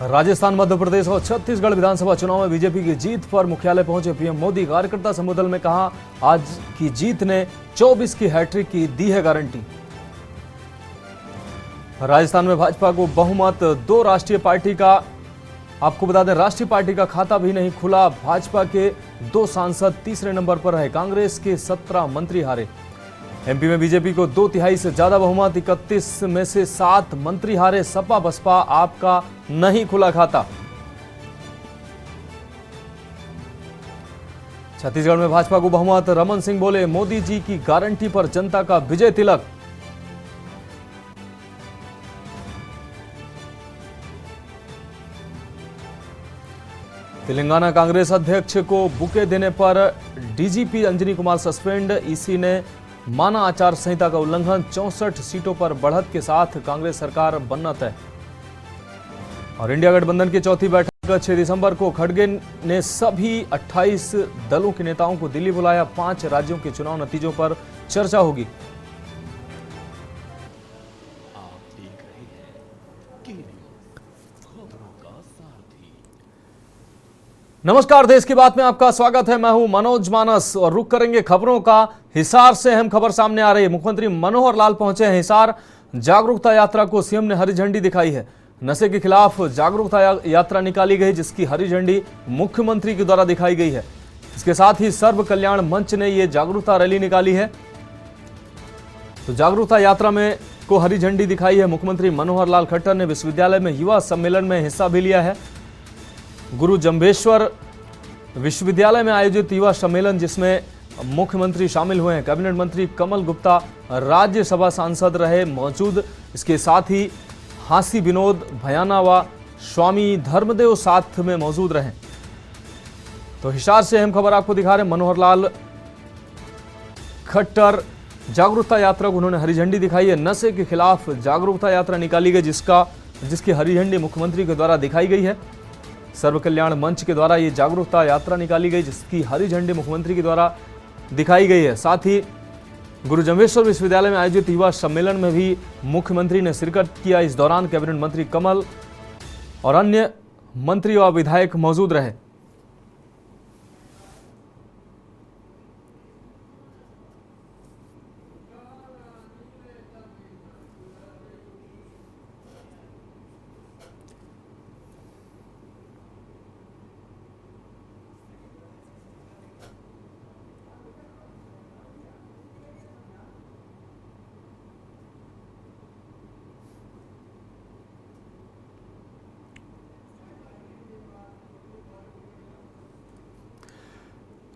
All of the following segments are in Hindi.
राजस्थान, मध्य प्रदेश और छत्तीसगढ़ विधानसभा चुनाव में बीजेपी की जीत पर मुख्यालय पहुंचे पीएम मोदी। कार्यकर्ता संबोधन में कहा, आज की जीत ने 24 की हैट्रिक की दी है गारंटी। राजस्थान में भाजपा को बहुमत, दो राष्ट्रीय पार्टी का, आपको बता दें, राष्ट्रीय पार्टी का खाता भी नहीं खुला। भाजपा के 2 सांसद तीसरे नंबर पर रहे। कांग्रेस के 17 मंत्री हारे। एमपी में बीजेपी को 2/3 से ज्यादा बहुमत, 31 में से 7 मंत्री हारे। सपा बसपा आपका नहीं खुला खाता। छत्तीसगढ़ में भाजपा को बहुमत। रमन सिंह बोले, मोदी जी की गारंटी पर जनता का विजय तिलक। तेलंगाना कांग्रेस अध्यक्ष को बुके देने पर DGP Anjani Kumar suspend. EC ने माना आचार संहिता का उल्लंघन। 64 सीटों पर बढ़त के साथ कांग्रेस सरकार बनना तय। और इंडिया गठबंधन की चौथी बैठक 6 दिसंबर को। खड़गे ने सभी 28 दलों के नेताओं को दिल्ली बुलाया। 5 राज्यों के चुनाव नतीजों पर चर्चा होगी। नमस्कार, देश की बात में आपका स्वागत है। मैं हूं मनोज मानस और रुक करेंगे खबरों का। हिसार से अहम खबर सामने आ रही है। मुख्यमंत्री मनोहर लाल पहुंचे हैं हिसार। जागरूकता यात्रा को सीएम ने हरी झंडी दिखाई है। नशे के खिलाफ जागरूकता यात्रा निकाली गई, जिसकी हरी झंडी मुख्यमंत्री के द्वारा दिखाई गई है। इसके साथ ही सर्व कल्याण मंच ने यह जागरूकता रैली निकाली है। तो जागरूकता यात्रा में को हरी झंडी दिखाई है। मुख्यमंत्री मनोहर लाल खट्टर ने विश्वविद्यालय में युवा सम्मेलन में हिस्सा भी लिया है। गुरु जम्भेश्वर विश्वविद्यालय में आयोजित युवा सम्मेलन, जिसमें मुख्यमंत्री शामिल हुए हैं। कैबिनेट मंत्री कमल गुप्ता राज्यसभा सांसद रहे मौजूद। इसके साथ ही हांसी विनोद भयाना व स्वामी धर्मदेव साथ में मौजूद रहे। तो हिसार से अहम खबर आपको दिखा रहे हैं। मनोहर लाल खट्टर जागरूकता यात्रा को उन्होंने हरी झंडी दिखाई है। नशे के खिलाफ जागरूकता यात्रा निकाली गई, जिसकी हरी झंडी मुख्यमंत्री के द्वारा दिखाई गई है। सर्व कल्याण मंच के द्वारा ये जागरूकता यात्रा निकाली गई, जिसकी हरी झंडी मुख्यमंत्री के द्वारा दिखाई गई है। साथ ही गुरु जम्भेश्वर विश्वविद्यालय में आयोजित युवा सम्मेलन में भी मुख्यमंत्री ने शिरकत किया। इस दौरान कैबिनेट मंत्री कमल और अन्य मंत्री व विधायक मौजूद रहे।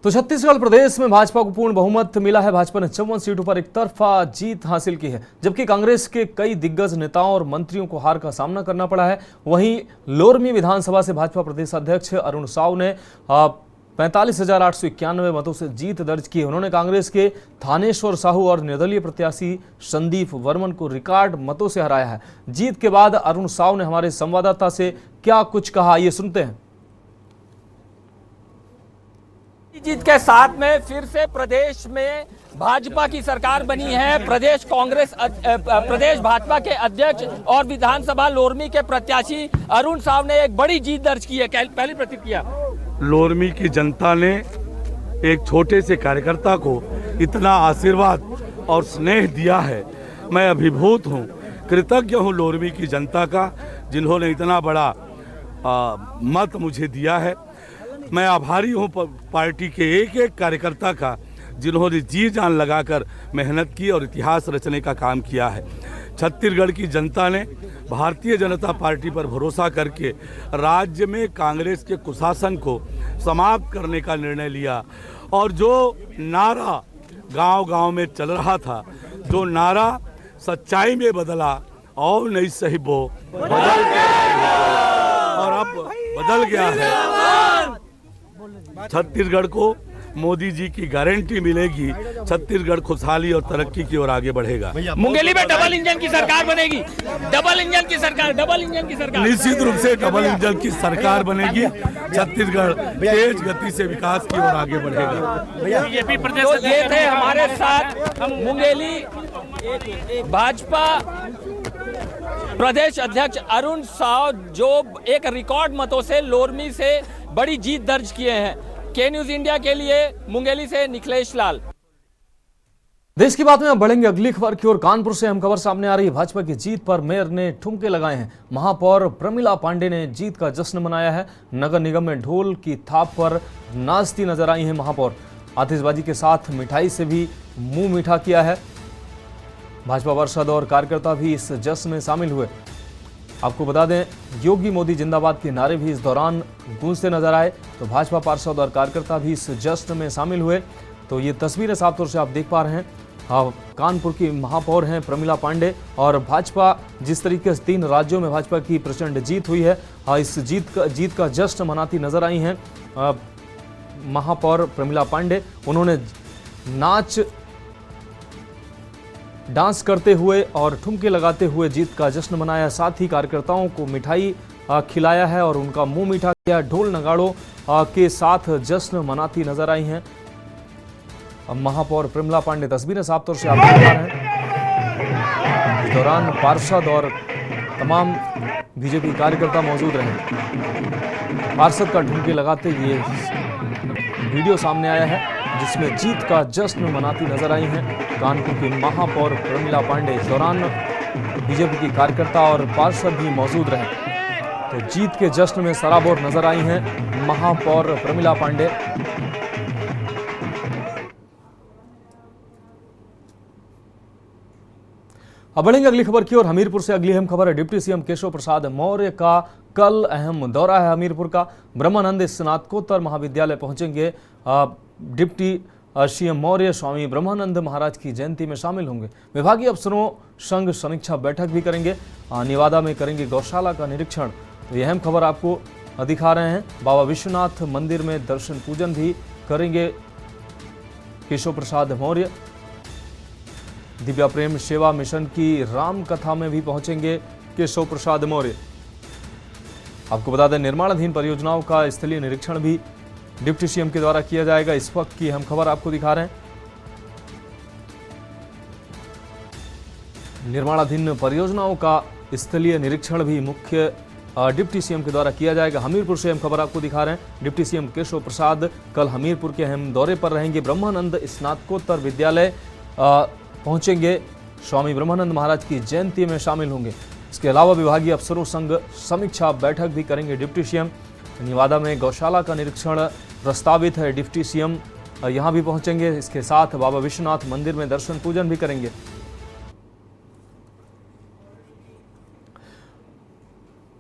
तो छत्तीसगढ़ प्रदेश में भाजपा को पूर्ण बहुमत मिला है। भाजपा ने 54 सीटों पर एकतरफा जीत हासिल की है, जबकि कांग्रेस के कई दिग्गज नेताओं और मंत्रियों को हार का सामना करना पड़ा है। वहीं लोरमी विधानसभा से भाजपा प्रदेश अध्यक्ष अरुण साव ने 45,891 मतों से जीत दर्ज की। उन्होंने कांग्रेस के थानेश्वर साहू और निर्दलीय प्रत्याशी संदीप वर्मन को रिकॉर्ड मतों से हराया है। जीत के बाद अरुण साव ने हमारे संवाददाता से क्या कुछ कहा, ये सुनते हैं। जीत के साथ में फिर से प्रदेश में भाजपा की सरकार बनी है। प्रदेश भाजपा के अध्यक्ष और विधानसभा लोरमी के प्रत्याशी अरुण साव ने एक बड़ी जीत दर्ज की है। पहली प्रतिक्रिया, लोरमी की जनता ने एक छोटे से कार्यकर्ता को इतना आशीर्वाद और स्नेह दिया है। मैं अभिभूत हूँ, कृतज्ञ हूँ लोरमी की जनता का, जिन्होंने इतना बड़ा मत मुझे दिया है। मैं आभारी हूँ पार्टी के एक एक कार्यकर्ता का, जिन्होंने जी जान लगाकर मेहनत की और इतिहास रचने का काम किया है। छत्तीसगढ़ की जनता ने भारतीय जनता पार्टी पर भरोसा करके राज्य में कांग्रेस के कुशासन को समाप्त करने का निर्णय लिया। और जो नारा गांव-गांव में चल रहा था, जो नारा सच्चाई में बदला, और नहीं साहिबो बदल गया, और अब बदल गया है। छत्तीसगढ़ को मोदी जी की गारंटी मिलेगी। छत्तीसगढ़ खुशहाली और तरक्की की ओर आगे बढ़ेगा। मुंगेली में डबल इंजन की सरकार बनेगी। डबल इंजन की सरकार निश्चित रूप से डबल इंजन की सरकार बनेगी। छत्तीसगढ़ तेज गति से विकास की ओर आगे बढ़ेगा। बीजेपी प्रदेश तो ये थे हमारे साथ मुंगेली भाजपा प्रदेश अध्यक्ष अरुण साव जो एक रिकॉर्ड मतों से लोरमी से बड़ी जीत दर्ज किए हैं। के न्यूज इंडिया के लिए मुंगेली से निखिलेश लाल। देश की बात में अब बढ़ेंगे अगली खबर की ओर। कानपुर से अहम खबर सामने आ रही है। भाजपा की जीत पर मेयर ने ठुमके लगाए हैं। महापौर प्रमिला पांडे ने जीत का जश्न मनाया है। नगर निगम में ढोल की थाप पर नाचती नजर आई है महापौर। आतिशबाजी के साथ मिठाई से भी मुंह मीठा किया है। भाजपा पार्षद और कार्यकर्ता भी इस जश्न में शामिल हुए। आपको बता दें, योगी मोदी जिंदाबाद के नारे भी इस दौरान गूंजते नजर आए। तो भाजपा पार्षद और कार्यकर्ता भी इस जश्न में शामिल हुए। तो ये तस्वीरें साफ तौर से आप देख पा रहे हैं। कानपुर की महापौर हैं प्रमिला पांडे, और भाजपा जिस तरीके से 3 राज्यों में भाजपा की प्रचंड जीत हुई है, इस जीत का जश्न मनाती नजर आई हैं महापौर प्रमिला पांडे। उन्होंने डांस करते हुए और ठुमके लगाते हुए जीत का जश्न मनाया। साथ ही कार्यकर्ताओं को मिठाई खिलाया है और उनका मुंह मीठा किया। ढोल नगाड़ों के साथ जश्न मनाती नजर आई हैं महापौर प्रमिला पांडे। तस्वीरें साफ तौर से आप देख पा रहे हैं। इस दौरान पार्षद और तमाम बीजेपी कार्यकर्ता मौजूद रहे। पार्षद का ठुमके लगाते ये वीडियो सामने आया है जिसमें जीत का जश्न मनाती नजर आई हैं कानपुर की महापौर प्रमिला पांडे। इस दौरान बीजेपी की कार्यकर्ता और पार्षद भी मौजूद रहे। तो जीत के जश्न में सराबोर नजर आई हैं महापौर प्रमिला पांडे। अब बढ़ेंगे अगली खबर की ओर। हमीरपुर से अगली अहम खबर है। डिप्टी सीएम केशव प्रसाद मौर्य का कल अहम दौरा है हमीरपुर का। ब्रह्मानंद स्नातकोत्तर महाविद्यालय पहुंचेंगे डिप्टी सीएम मौर्य। स्वामी ब्रह्मानंद महाराज की जयंती में शामिल होंगे। विभागीय अफसरों संग समीक्षा बैठक भी करेंगे। नेवादा में करेंगे गौशाला का निरीक्षण। तो यह अहम खबर आपको दिखा रहे हैं। बाबा विश्वनाथ मंदिर में दर्शन पूजन भी करेंगे केशव प्रसाद मौर्य। दिव्या प्रेम सेवा मिशन की राम कथा में भी पहुंचेंगे केशव प्रसाद मौर्य। आपको बता दें, निर्माणाधीन परियोजनाओं का स्थलीय निरीक्षण भी डिप्टी सीएम के द्वारा किया जाएगा। इस वक्त की हम खबर आपको दिखा रहे हैं। निर्माणाधीन परियोजनाओं का स्थलीय निरीक्षण भी मुख्य डिप्टी सीएम के द्वारा किया जाएगा। हमीरपुर से हम खबर आपको दिखा रहे हैं। डिप्टी सीएम केशव प्रसाद कल हमीरपुर के अहम दौरे पर रहेंगे। ब्रह्मानंद स्नातकोत्तर विद्यालय पहुंचेंगे। स्वामी ब्रह्मानंद महाराज की जयंती में शामिल होंगे। इसके अलावा विभागीय अफसरों संग समीक्षा बैठक भी करेंगे डिप्टी सीएम। नेवादा में गौशाला का निरीक्षण प्रस्तावित है। डिप्टी सीएम यहां भी पहुंचेंगे। इसके साथ बाबा विश्वनाथ मंदिर में दर्शन पूजन भी करेंगे।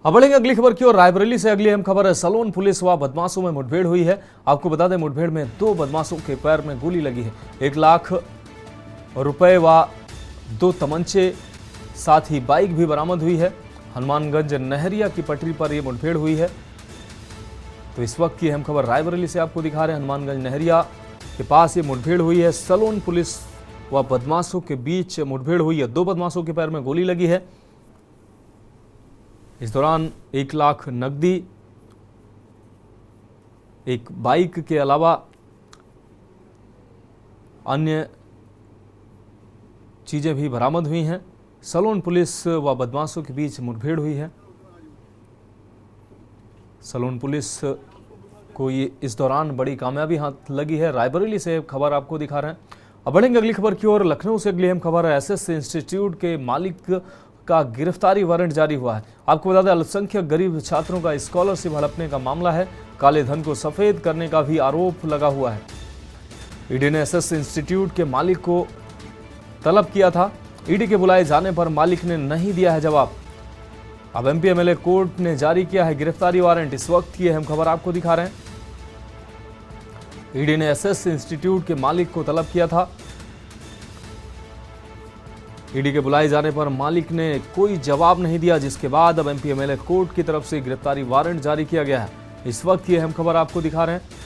अब बढ़ेंगे अगली खबर की ओर। रायबरेली से अगली अहम खबर है। सलोन पुलिस व बदमाशों में मुठभेड़ हुई है। आपको बता दें, मुठभेड़ में 2 बदमाशों के पैर में गोली लगी है। 1 लाख रुपए व 2 तमंचे, साथ ही बाइक भी बरामद हुई है। हनुमानगंज नहरिया की पटरी पर यह मुठभेड़ हुई है। तो इस वक्त की अहम खबर रायबरेली से आपको दिखा रहे हैं। हनुमानगंज नहरिया के पास ये मुठभेड़ हुई है। सलोन पुलिस व बदमाशों के बीच मुठभेड़ हुई है। 2 बदमाशों के पैर में गोली लगी है। इस दौरान 1 लाख नकदी, 1 बाइक के अलावा अन्य चीजें भी बरामद हुई हैं। सलोन पुलिस व बदमाशों के बीच मुठभेड़ हुई है। सलोन पुलिस को ये इस दौरान बड़ी कामयाबी हाथ लगी है। रायबरेली से खबर आपको दिखा रहे हैं। अब बढ़ेंगे अगली खबर की ओर। लखनऊ से अगली अहम खबर है। एसएस इंस्टीट्यूट के मालिक का गिरफ्तारी वारंट जारी हुआ है। आपको बता दें, अल्पसंख्यक गरीब छात्रों का स्कॉलरशिप हड़पने का मामला है। काले धन को सफेद करने का भी आरोप लगा हुआ है। ईडी ने एसएस इंस्टीट्यूट के मालिक को तलब किया था। ईडी के बुलाए जाने पर मालिक ने नहीं दिया है जवाब। अब एमपी एमएलए कोर्ट ने जारी किया है गिरफ्तारी वारंट। इस वक्त की अहम खबर आपको दिखा रहे हैं। ईडी ने एसएस इंस्टीट्यूट के मालिक को तलब किया था। ईडी के बुलाए जाने पर मालिक ने कोई जवाब नहीं दिया, जिसके बाद अब एमपी एमएलए कोर्ट की तरफ से गिरफ्तारी वारंट जारी किया गया है। इस वक्त की अहम खबर आपको दिखा रहे हैं।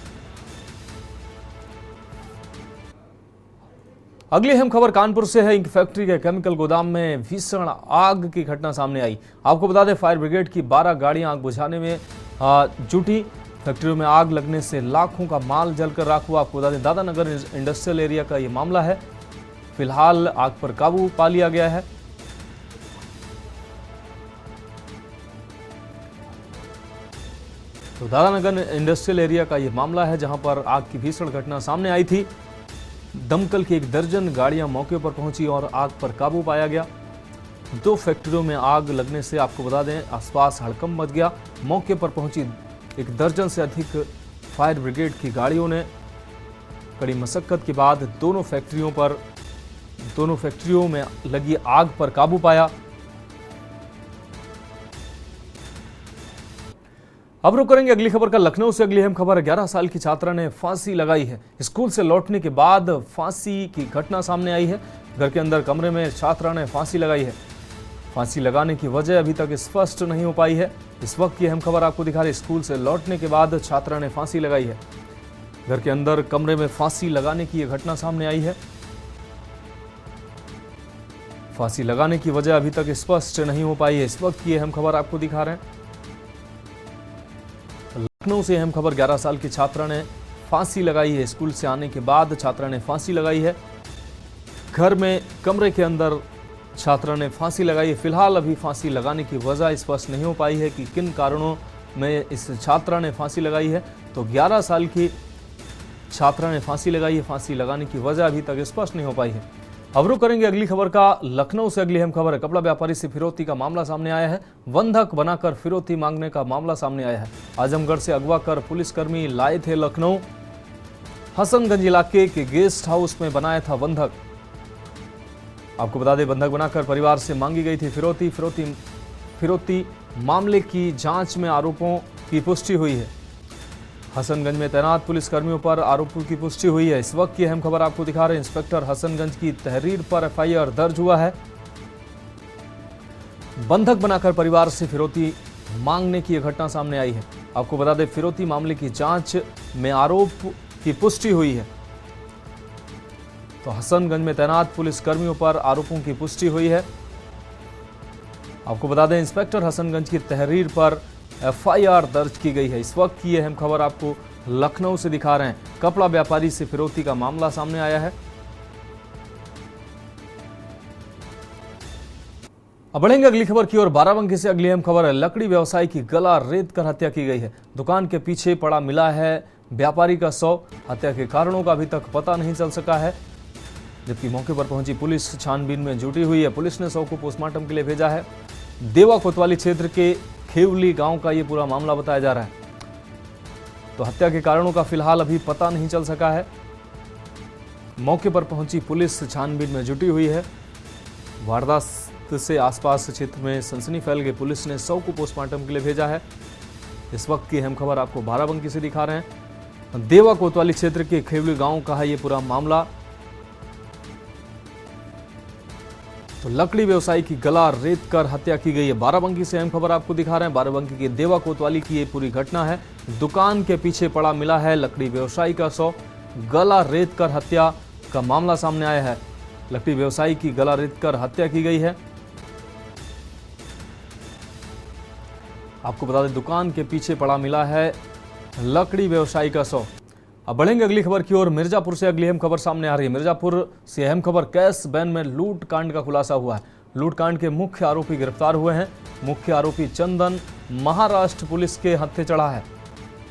अगली अहम खबर कानपुर से है। इंक फैक्ट्री के केमिकल गोदाम में भीषण आग की घटना सामने आई। आपको बता दें, फायर ब्रिगेड की 12 गाड़ियां आग बुझाने में जुटी। फैक्ट्रियों में आग लगने से लाखों का माल जलकर राख हुआ। आपको बता दें, दादानगर इंडस्ट्रियल एरिया का ये मामला है। फिलहाल आग पर काबू पा लिया गया है। तो दादानगर इंडस्ट्रियल एरिया का ये मामला है, जहां पर आग की भीषण घटना सामने आई थी। दमकल की 1 दर्जन गाड़ियां मौके पर पहुंची और आग पर काबू पाया गया। 2 फैक्ट्रियों में आग लगने से आपको बता दें आसपास हड़कंप मच गया। मौके पर पहुंची 1 दर्जन से अधिक फायर ब्रिगेड की गाड़ियों ने कड़ी मशक्कत के बाद दोनों फैक्ट्रियों में लगी आग पर काबू पाया। अब रुक करेंगे अगली खबर का। लखनऊ से अगली अहम खबर। 11 साल की छात्रा ने फांसी लगाई है। स्कूल से लौटने के बाद फांसी की घटना सामने आई है। घर के अंदर कमरे में छात्रा ने फांसी लगाई है। फांसी लगाने की वजह अभी तक स्पष्ट नहीं हो पाई है। इस वक्त की अहम खबर आपको दिखा रही। स्कूल से लौटने के बाद छात्रा ने फांसी लगाई है। घर के अंदर कमरे में फांसी लगाने की यह घटना सामने आई है। फांसी लगाने की वजह अभी तक स्पष्ट नहीं हो पाई है। इस वक्त की अहम खबर आपको दिखा रहे हैं। लखनऊ से अहम खबर। 11 साल की छात्रा ने फांसी लगाई है। स्कूल से आने के बाद छात्रा ने फांसी लगाई है। घर में कमरे के अंदर छात्रा ने फांसी लगाई है। फिलहाल अभी फांसी लगाने की वजह स्पष्ट नहीं हो पाई है कि किन कारणों में इस छात्रा ने फांसी लगाई है। तो 11 साल की छात्रा ने फांसी लगाई है। फांसी लगाने की वजह अभी तक स्पष्ट नहीं हो पाई है। अब रुक करेंगे अगली खबर का। लखनऊ से अगली अहम खबर है। कपड़ा व्यापारी से फिरौती का मामला सामने आया है। बंधक बनाकर फिरौती मांगने का मामला सामने आया है। आजमगढ़ से अगवा कर पुलिसकर्मी लाए थे लखनऊ। हसनगंज इलाके के गेस्ट हाउस में बनाया था बंधक। आपको बता दें, बंधक बनाकर परिवार से मांगी गई थी फिरौती मामले की जांच में आरोपों की पुष्टि हुई है। हसनगंज में तैनात पुलिसकर्मियों पर आरोपों की पुष्टि हुई है। इस वक्त की अहम खबर आपको दिखा रहे हैं। इंस्पेक्टर हसनगंज की तहरीर पर एफआईआर दर्ज हुआ है। बंधक बनाकर परिवार से फिरौती मांगने की यह घटना सामने आई है। आपको बता दें, फिरौती मामले की जांच में आरोप की पुष्टि हुई है। तो हसनगंज में तैनात पुलिसकर्मियों पर आरोपों की पुष्टि हुई है। आपको बता दें, इंस्पेक्टर हसनगंज की तहरीर पर एफआईआर दर्ज की गई है। इस वक्त की अहम खबर आपको लखनऊ से दिखा रहे हैं। कपड़ा व्यापारी से फिरौती का मामला सामने आया है। अब बढ़ेंगे अगली खबर की ओर। बाराबंकी से अगली अहम खबर है। लकड़ी व्यवसायी की गला रेत कर हत्या की गई है। दुकान के पीछे पड़ा मिला है व्यापारी का शव। हत्या के कारणों का अभी तक पता नहीं चल सका है, जबकि मौके पर पहुंची पुलिस छानबीन में जुटी हुई है। पुलिस ने शव को पोस्टमार्टम के लिए भेजा है। देवा कोतवाली क्षेत्र के खेवली गांव का ये पूरा मामला बताया जा रहा है। तो हत्या के कारणों का फिलहाल अभी पता नहीं चल सका है। मौके पर पहुंची पुलिस छानबीन में जुटी हुई है। वारदात से आसपास क्षेत्र में सनसनी फैल गई। पुलिस ने शव को पोस्टमार्टम के लिए भेजा है। इस वक्त की अहम खबर आपको बाराबंकी से दिखा रहे हैं। देवा कोतवाली क्षेत्र के खेवली गांव का है ये पूरा मामला। तो लकड़ी व्यवसायी की गला रेत कर हत्या की गई है। बाराबंकी से अहम खबर आपको दिखा रहे हैं। बाराबंकी के देवा कोतवाली की ये पूरी घटना है। दुकान के पीछे पड़ा मिला है लकड़ी व्यवसायी का शव। गला रेत कर हत्या का मामला सामने आया है। लकड़ी व्यवसायी की गला रेत कर हत्या की गई है। आपको बता दें, दुकान के पीछे पड़ा मिला है लकड़ी व्यवसायी का शव। अब बढ़ेंगे अगली खबर की ओर। मिर्जापुर से अगली अहम खबर सामने आ रही है। मिर्जापुर से अहम खबर। कैश वैन में लूट कांड का खुलासा हुआ है। लूट कांड के मुख्य आरोपी गिरफ्तार हुए हैं। मुख्य आरोपी चंदन महाराष्ट्र पुलिस के हत्थे चढ़ा है।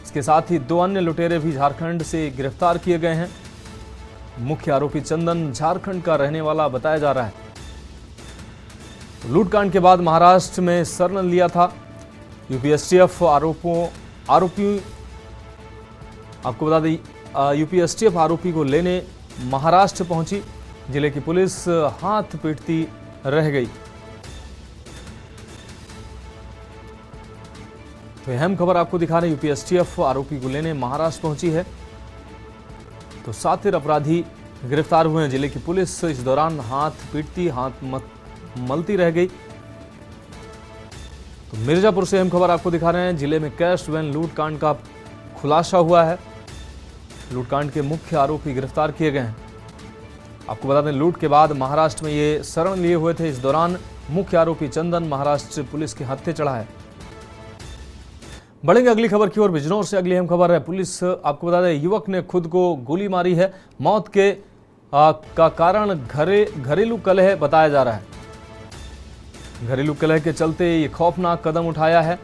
इसके साथ ही 2 अन्य लुटेरे भी झारखंड से गिरफ्तार किए गए हैं। मुख्य आरोपी चंदन झारखंड का रहने वाला बताया जा रहा है। लूटकांड के बाद महाराष्ट्र में शरण लिया था। यूपीएसटीएफ आरोपी आपको बता दें, यूपीएसटीएफ आरोपी को लेने महाराष्ट्र पहुंची। जिले की पुलिस हाथ पीटती रह गई। तो अहम खबर आपको दिखा रहे हैं। यूपीएसटीएफ आरोपी को लेने महाराष्ट्र पहुंची है। तो 7 अपराधी गिरफ्तार हुए हैं। जिले की पुलिस इस दौरान हाथ पीटती, हाथ मलती रह गई। तो मिर्जापुर से अहम खबर आपको दिखा रहे हैं। जिले में कैश वैन लूटकांड का खुलासा हुआ है। लूटकांड के मुख्य आरोपी गिरफ्तार किए गए हैं। आपको बता दें, लूट के बाद महाराष्ट्र में ये शरण लिए हुए थे। इस दौरान मुख्य आरोपी चंदन महाराष्ट्र पुलिस के हत्थे चढ़ा है। बढ़ेंगे अगली खबर की ओर। बिजनौर से अगली अहम खबर है। पुलिस आपको बता दें, युवक ने खुद को गोली मारी है। मौत के का कारण घरेलू कलह बताया जा रहा है। घरेलू कलह के चलते ये खौफनाक कदम उठाया है।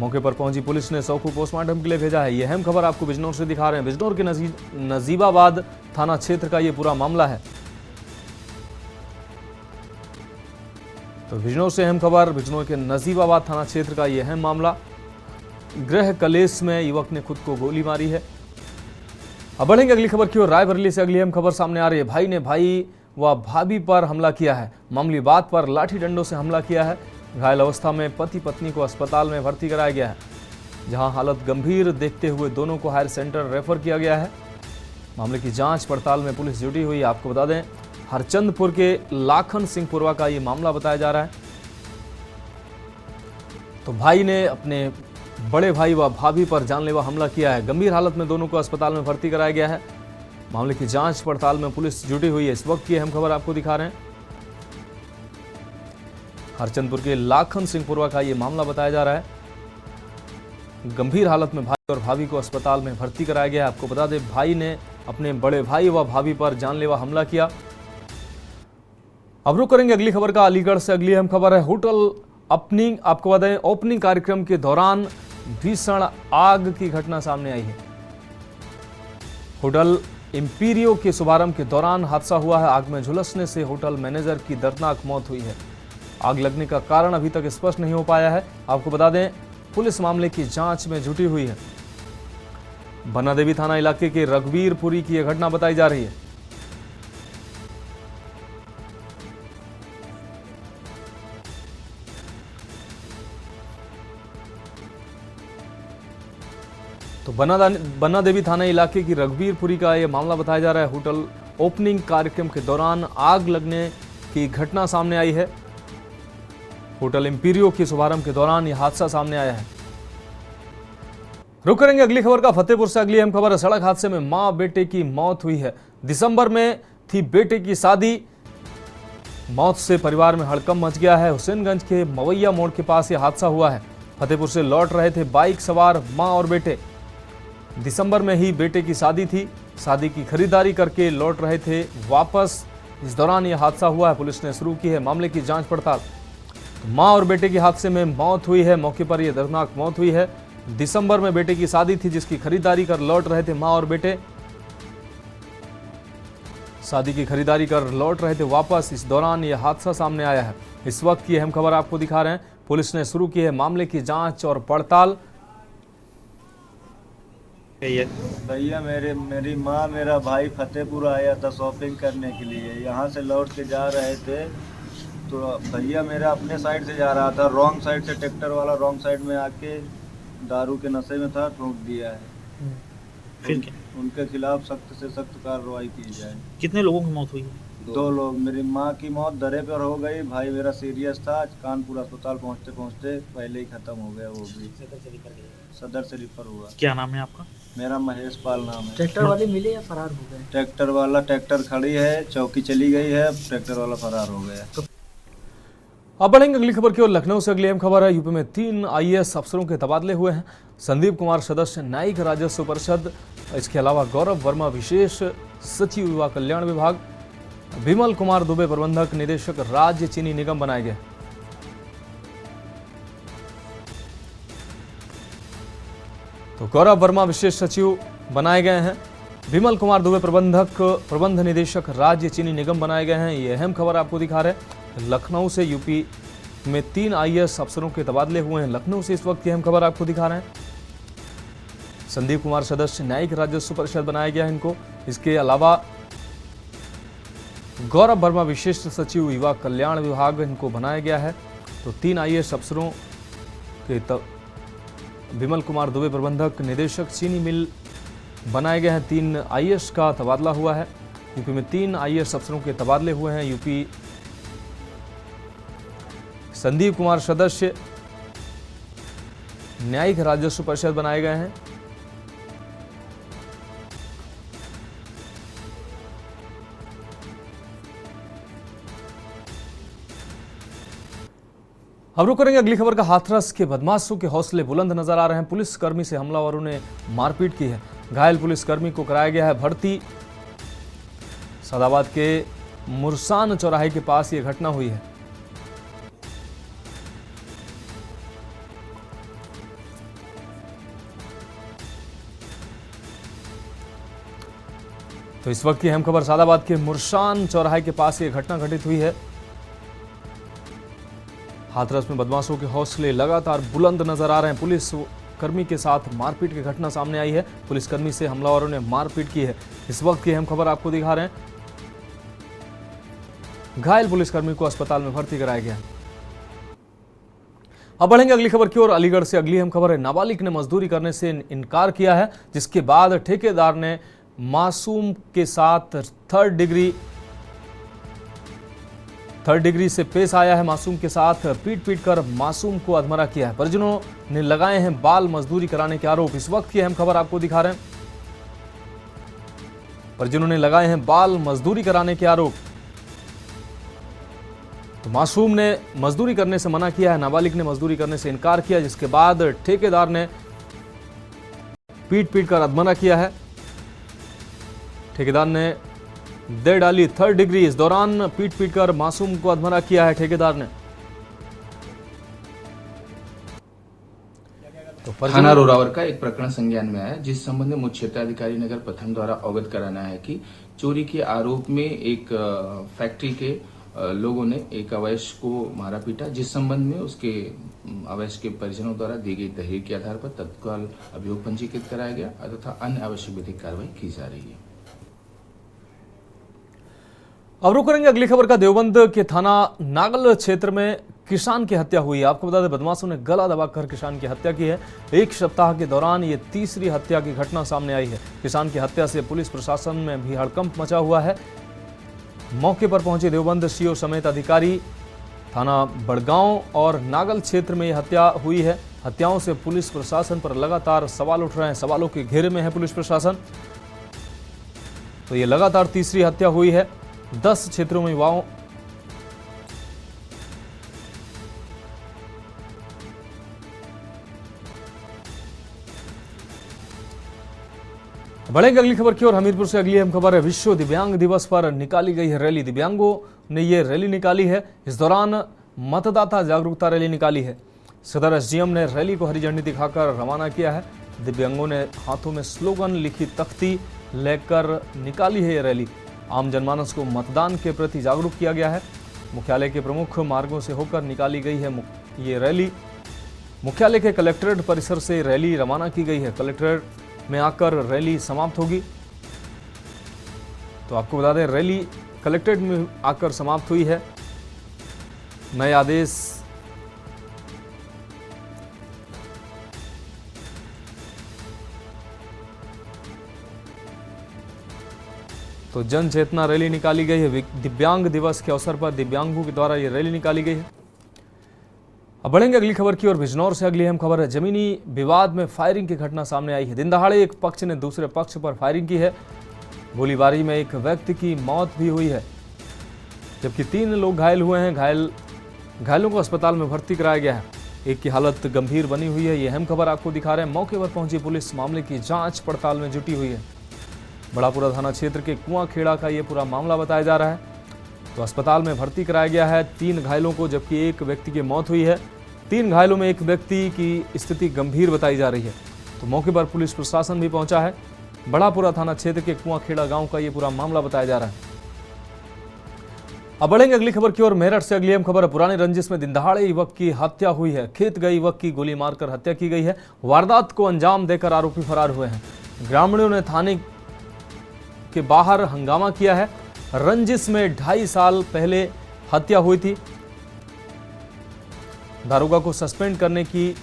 मौके पर पहुंची पुलिस ने शव को पोस्टमार्टम के लिए भेजा है। यह अहम खबर आपको बिजनौर से दिखा रहे हैं। बिजनौर के नजीबाबाद थाना क्षेत्र का यह पूरा मामला है। तो बिजनौर से अहम खबर, बिजनौर के नजीबाबाद थाना क्षेत्र का यह अहम मामला। गृह कलेश में युवक ने खुद को गोली मारी है। अब बढ़ेंगे अगली खबर की ओर। रायबरेली से अगली अहम खबर सामने आ रही है। भाई ने भाई व भाभी पर हमला किया है। मामूली बात पर लाठी डंडों से हमला किया है। घायल अवस्था में पति पत्नी को अस्पताल में भर्ती कराया गया है, जहां हालत गंभीर देखते हुए दोनों को हायर सेंटर रेफर किया गया है। मामले की जांच पड़ताल में पुलिस जुटी हुई है। आपको बता दें, हरचंदपुर के लाखन सिंहपुरवा का ये मामला बताया जा रहा है। तो भाई ने अपने बड़े भाई व भाभी पर जानलेवा हमला किया है। गंभीर हालत में दोनों को अस्पताल में भर्ती कराया गया है। मामले की जांच पड़ताल में पुलिस जुटी हुई है। इस वक्त की अहम खबर आपको दिखा रहे हैं। हरचंदपुर के लाखन सिंहपुरवा का ये मामला बताया जा रहा है। गंभीर हालत में भाई और भाभी को अस्पताल में भर्ती कराया गया है। आपको बता दें, भाई ने अपने बड़े भाई व भाभी पर जानलेवा हमला किया। अब रुक करेंगे अगली खबर का। अलीगढ़ से अगली अहम खबर है। होटल ओपनिंग, आपको बताएं, ओपनिंग कार्यक्रम के दौरान भीषण आग की घटना सामने आई है। होटल इंपीरियो के शुभारंभ के दौरान हादसा हुआ है। आग में झुलसने से होटल मैनेजर की दर्दनाक मौत हुई है। आग लगने का कारण अभी तक स्पष्ट नहीं हो पाया है। आपको बता दें, पुलिस मामले की जांच में जुटी हुई है। बन्ना देवी थाना इलाके के रघुवीरपुरी की यह घटना बताई जा रही है। तो बन्ना देवी थाना इलाके की रघुवीरपुरी का यह मामला बताया जा रहा है। होटल ओपनिंग कार्यक्रम के दौरान आग लगने की घटना सामने आई है। होटल इंपीरियो के शुभारंभ के दौरान यह हादसा सामने आया है। रुक करेंगे अगली खबर का। फतेहपुर से अगली अहम खबर है। सड़क हादसे में मां बेटे की मौत हुई है। दिसंबर में थी बेटे की शादी। मौत से परिवार में हड़कंप मच गया है। हुसैनगंज के मवैया मोड़ के पास यह हादसा हुआ है। फतेहपुर से लौट रहे थे बाइक सवार मां और बेटे। दिसंबर में ही बेटे की शादी थी। शादी की खरीदारी करके लौट रहे थे वापस। इस दौरान यह हादसा हुआ है। पुलिस ने शुरू की है मामले की जांच पड़ताल। मां और बेटे की हादसे में मौत हुई है। मौके पर यह दर्दनाक मौत हुई है। दिसंबर में बेटे की शादी थी, जिसकी खरीदारी कर लौट रहे थे मां और बेटे। शादी की खरीदारी कर लौट रहे थे वापस। इस दौरान यह हादसा सामने आया है। इस वक्त की अहम खबर आपको दिखा रहे हैं। पुलिस ने शुरू की है मामले की जांच और पड़ताल। भैया मेरी माँ मेरा भाई फतेहपुर आया था शॉपिंग करने के लिए। यहाँ से लौट के जा रहे थे तो भैया मेरा अपने साइड से जा रहा था, रॉन्ग साइड से ट्रैक्टर वाला रॉन्ग साइड में आके दारू के नशे में था, ठोक दिया है। फिर क्या? उनके खिलाफ सख्त से सख्त कार्रवाई की जाए। कितने लोगों की मौत हुई है? 2 लोग। मेरी माँ की मौत दरे पर हो गई। भाई मेरा सीरियस था। कानपुर अस्पताल पहुँचते पहुँचते पहले ही खत्म हो गया। वो भी सदर से रिफर हुआ। क्या नाम है आपका? मेरा महेश पाल नाम है। ट्रैक्टर वाले मिले या फरार हो गए? ट्रैक्टर वाला ट्रैक्टर खड़ी है, चौकी चली गई है, ट्रैक्टर वाला फरार हो गया। अब बढ़ेंगे अगली खबर की ओर। लखनऊ से अगली अहम खबर है। यूपी में 3 IAS अफसरों के तबादले हुए हैं। संदीप कुमार सदस्य न्यायिक राजस्व परिषद, इसके अलावा गौरव वर्मा विशेष सचिव युवा कल्याण विभाग, विमल कुमार दुबे प्रबंधक निदेशक राज्य चीनी निगम बनाए गए। तो गौरव वर्मा विशेष सचिव बनाए गए हैं। विमल कुमार दुबे प्रबंध निदेशक राज्य चीनी निगम बनाए गए हैं। ये अहम खबर आपको दिखा रहे हैं। लखनऊ से यूपी में 3 IAS अफसरों के तबादले हुए हैं। लखनऊ से इस वक्त की अहम खबर आपको दिखा रहे हैं। संदीप कुमार सदस्य न्यायिक राजस्व परिषद बनाया गया है इनको। इसके अलावा गौरव वर्मा विशिष्ट सचिव युवा कल्याण विभाग इनको बनाया गया है। तो 3 IAS अफसरों के विमल कुमार दुबे प्रबंधक निदेशक चीनी मिल बनाए गए हैं। 3 IAS का तबादला हुआ है। यूपी में 3 IAS अफसरों के तबादले हुए हैं। यूपी संदीप कुमार सदस्य न्यायिक राजस्व परिषद बनाए गए हैं। अब रुक करेंगे अगली खबर का। हाथरस के बदमाशों के हौसले बुलंद नजर आ रहे हैं। पुलिसकर्मी से हमलावरों ने मारपीट की है। घायल पुलिसकर्मी को कराया गया है भर्ती। सदाबाद के मुरसान चौराहे के पास यह घटना हुई है। तो इस वक्त की अहम खबर सादाबाद के मुरशान चौराहे के पास ये घटना घटित हुई है। हाथरस में बदमाशों के हौसले लगातार बुलंद नजर आ रहे हैं। पुलिस कर्मी के साथ मारपीट की घटना सामने आई है। पुलिसकर्मी से हमलावरों ने मारपीट की है। इस वक्त की अहम खबर आपको दिखा रहे हैं। घायल पुलिसकर्मी को अस्पताल में भर्ती कराया गया। अब बढ़ेंगे अगली खबर की ओर। अलीगढ़ से अगली अहम खबर है। नाबालिग ने मजदूरी करने से इनकार किया है, जिसके बाद ठेकेदार ने मासूम के साथ थर्ड डिग्री से पेश आया है। मासूम के साथ पीट कर मासूम को अधमरा किया है। परिजनों ने लगाए हैं बाल मजदूरी कराने के आरोप। इस वक्त की अहम खबर आपको दिखा रहे हैं। परिजनों ने लगाए हैं बाल मजदूरी कराने के आरोप। तो मासूम ने मजदूरी करने से मना किया है, नाबालिग ने मजदूरी करने से इनकार किया, जिसके बाद ठेकेदार ने पीट कर अधमरा किया है। ठेकेदार ने दे डाली थर्ड डिग्री। इस दौरान पीट कर मासूम को अधमरा किया है ठेकेदार ने। तो थाना रोरावर का एक प्रकरण संज्ञान में आया, जिस संबंध में मुख्य क्षेत्राधिकारी नगर प्रथम द्वारा अवगत कराना है कि चोरी के आरोप में एक फैक्ट्री के लोगों ने एक अवैध को मारा पीटा, जिस संबंध में उसके अवैध के परिजनों द्वारा दी गई तहरीर के आधार पर तत्काल अभियोग पंजीकृत कराया गया तथा अन्य आवश्यक विधिक कार्रवाई की जा रही है। अब रुक करेंगे अगली खबर का। देवबंद के थाना नागल क्षेत्र में किसान की हत्या हुई है। आपको बता दें, बदमाशों ने गला दबाकर किसान की हत्या की है। एक सप्ताह के दौरान ये तीसरी हत्या की घटना सामने आई है। किसान की हत्या से पुलिस प्रशासन में भी हड़कंप मचा हुआ है। मौके पर पहुंचे देवबंद सीओ समेत अधिकारी। थाना बड़गांव और नागल क्षेत्र में यह हत्या हुई है। हत्याओं से पुलिस प्रशासन पर लगातार सवाल उठ रहे हैं। सवालों के घेरे में है पुलिस प्रशासन। तो ये लगातार तीसरी हत्या हुई है। 10 क्षेत्रों में युवाओं बढ़ेंगे अगली खबर की ओर। हमीरपुर से अगली अहम खबर है। विश्व दिव्यांग दिवस पर निकाली गई है रैली। दिव्यांगों ने ये रैली निकाली है। इस दौरान मतदाता जागरूकता रैली निकाली है। सदर एसडीएम ने रैली को हरी झंडी दिखाकर रवाना किया है। दिव्यांगों ने हाथों में स्लोगन लिखी तख्ती लेकर निकाली है ये रैली। आम जनमानस को मतदान के प्रति जागरूक किया गया है। मुख्यालय के प्रमुख मार्गों से होकर निकाली गई है ये रैली। मुख्यालय के कलेक्ट्रेट परिसर से रैली रवाना की गई है। कलेक्ट्रेट में आकर रैली समाप्त होगी। तो आपको बता दें, रैली कलेक्ट्रेट में आकर समाप्त हुई है। नए आदेश तो जन चेतना रैली निकाली गई है। दिव्यांग दिवस के अवसर पर दिव्यांगों के द्वारा यह रैली निकाली गई है। अब बढ़ेंगे अगली खबर की ओर। बिजनौर से अगली अहम खबर है। जमीनी विवाद में फायरिंग की घटना सामने आई है। दिन दहाड़े एक पक्ष ने दूसरे पक्ष पर फायरिंग की है। गोलीबारी में एक व्यक्ति की मौत भी हुई है, जबकि 3 लोग घायल हुए हैं। घायलों को अस्पताल में भर्ती कराया गया है। एक की हालत गंभीर बनी हुई है। ये अहम खबर आपको दिखा रहे हैं। मौके पर पहुंची पुलिस मामले की जांच पड़ताल में जुटी हुई है। बड़ापुरा थाना क्षेत्र के कुआं खेड़ा का ये पूरा मामला बताया जा रहा है। तो अस्पताल में भर्ती कराया गया है 3 घायलों को, जबकि एक व्यक्ति की मौत हुई है। 3 घायलों में एक व्यक्ति की स्थिति गंभीर बताई जा रही है। तो मौके पर पुलिस प्रशासन भी पहुंचा है। बड़ापुरा थाना क्षेत्र के कुआं खेड़ा गांव का ये पूरा मामला बताया जा रहा है। अब बढ़ेंगे अगली खबर की ओर। मेरठ से अगली अहम खबर है। पुरानी रंजिश में दिनदहाड़े युवक की हत्या हुई है। खेत गए युवक की गोली मारकर हत्या की गई है। वारदात को अंजाम देकर आरोपी फरार हुए हैं। ग्रामीणों ने थाने के बाहर हंगामा किया है। रंजिश में 2.5 साल पहले हत्या हुई थी। दारोगा को सस्पेंड करने की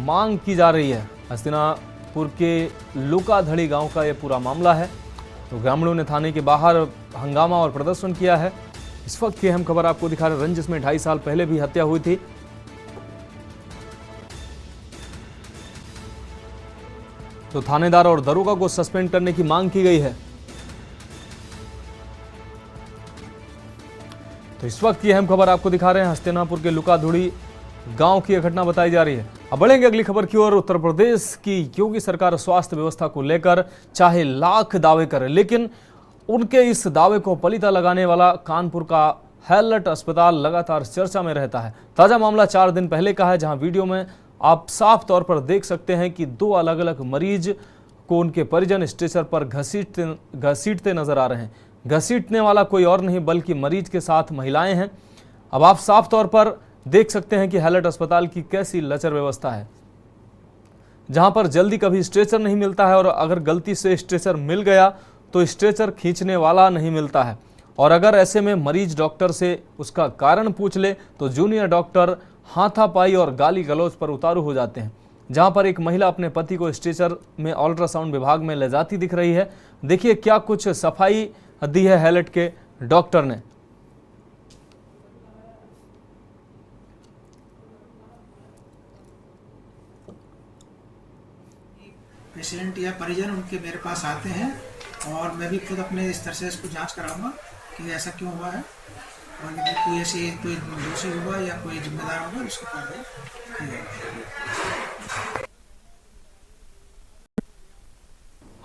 मांग की जा रही है। हस्तिनापुर के लुकाधड़ी गांव का यह पूरा मामला है। तो ग्रामीणों ने थाने के बाहर हंगामा और प्रदर्शन किया है। इस वक्त की अहम खबर आपको दिखा रहे हैं। रंजिश में 2.5 साल पहले भी हत्या हुई थी। तो थानेदार और दारोगा को सस्पेंड करने की मांग की गई है। तो इस वक्त की अहम खबर आपको दिखा रहे हैं। हस्तिनापुर के लुकाधुड़ी गांव की यह घटना बताई जा रही है। अब बढ़ेंगे अगली खबर की ओर। उत्तर प्रदेश की योगी सरकार स्वास्थ्य व्यवस्था को लेकर चाहे लाख दावे करे, लेकिन उनके इस दावे को पलीता लगाने वाला कानपुर का हैलट अस्पताल लगातार चर्चा में रहता है। ताजा मामला 4 दिन पहले का है, जहां वीडियो में आप साफ तौर पर देख सकते हैं कि 2 अलग अलग मरीज को उनके परिजन स्ट्रेचर पर घसीटते नजर आ रहे हैं। घसीटने वाला कोई और नहीं बल्कि मरीज के साथ महिलाएं हैं। अब आप साफ तौर पर देख सकते हैं कि हैलट अस्पताल की कैसी लचर व्यवस्था है, जहां पर जल्दी कभी स्ट्रेचर नहीं मिलता है और अगर गलती से स्ट्रेचर मिल गया तो स्ट्रेचर खींचने वाला नहीं मिलता है। और अगर ऐसे में मरीज डॉक्टर से उसका कारण पूछ ले तो जूनियर डॉक्टर हाथापाई और गाली गलौज पर उतारू हो जाते हैं। जहां पर एक महिला अपने पति को स्ट्रेचर में अल्ट्रासाउंड विभाग में ले जाती दिख रही है। देखिए क्या कुछ सफाई दी है हैलट के डॉक्टर ने। पेशेंट या परिजन उनके मेरे पास आते हैं और मैं भी खुद अपने स्तर से इसको जांच कराऊंगा कि ऐसा क्यों हुआ है, और यदि कोई ऐसी कोई दोषी हुआ या कोई जिम्मेदार होगा उसको कार्रवाई की जाएगी।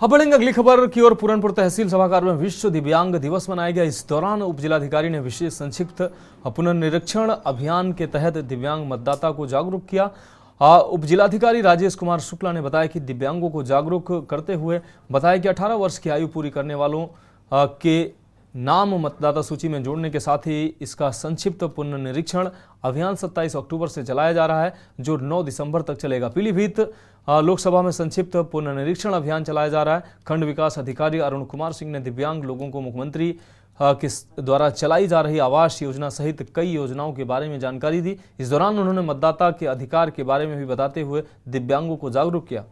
अब बढ़ेंगे अगली खबर की ओर। पूरनपुर तहसील सभागार में विश्व दिव्यांग दिवस मनाया गया। इस दौरान उप जिलाधिकारी ने विशेष संक्षिप्त पुनर्निरीक्षण अभियान के तहत दिव्यांग मतदाता को जागरूक किया। उप जिलाधिकारी राजेश कुमार शुक्ला ने बताया कि दिव्यांगों को जागरूक करते हुए बताया कि 18 वर्ष की आयु पूरी करने वालों के नाम मतदाता सूची में जोड़ने के साथ ही इसका संक्षिप्त पुनर्निरीक्षण अभियान 27 अक्टूबर से चलाया जा रहा है, जो 9 दिसंबर तक चलेगा। पीलीभीत लोकसभा में संक्षिप्त पुनर्निरीक्षण अभियान चलाया जा रहा है। खंड विकास अधिकारी अरुण कुमार सिंह ने दिव्यांग लोगों को मुख्यमंत्री के द्वारा चलाई जा रही आवास योजना सहित कई योजनाओं के बारे में जानकारी दी। इस दौरान उन्होंने मतदाता के अधिकार के बारे में भी बताते हुए दिव्यांगों को जागरूक किया।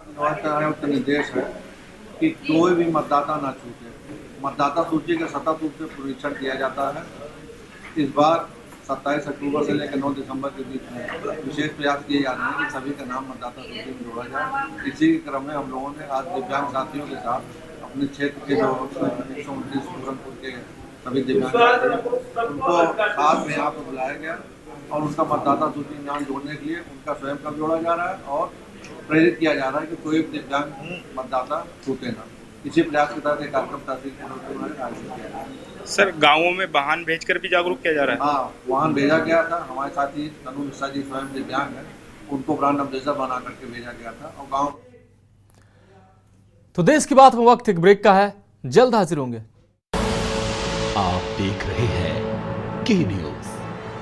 निर्वाचन आयोग का निर्देश है कि कोई भी मतदाता ना छूटे। मतदाता सूची का सतत रूप से परीक्षण किया जाता है। इस बार 27 अक्टूबर से लेकर 9 दिसंबर के बीच में विशेष प्रयास किए जा रहे हैं कि सभी का नाम मतदाता सूची में जोड़ा जाए। इसी के क्रम में हम लोगों ने आज दिव्यांग साथियों के साथ अपने क्षेत्र के जो 129 पूरनपुर के सभी दिव्यांग उनको साथ में यहाँ पर बुलाया गया और उनका मतदाता सूची में नाम जोड़ने के लिए उनका स्वयं का जोड़ा जा रहा है और प्रेरित किया जा रहा है कि कोई भी दिव्यांग मतदाता छूटे ना। इसी प्रयास के तहत एक कार्यक्रम तहसील आयोजित किया गया। सर, गांवों में वाहन भेजकर भी जागरूक किया जा रहा है? हाँ, वाहन भेजा गया था। हमारे साथी तनु मिश्रा जी स्वयं दिव्यांग है, उनको ब्रांड एम्बेसडर बना करके भेजा गया था। और गाँव तो देश की बात में वक्त एक ब्रेक का है, जल्द हाजिर होंगे। आप देख रहे हैं के न्यूज,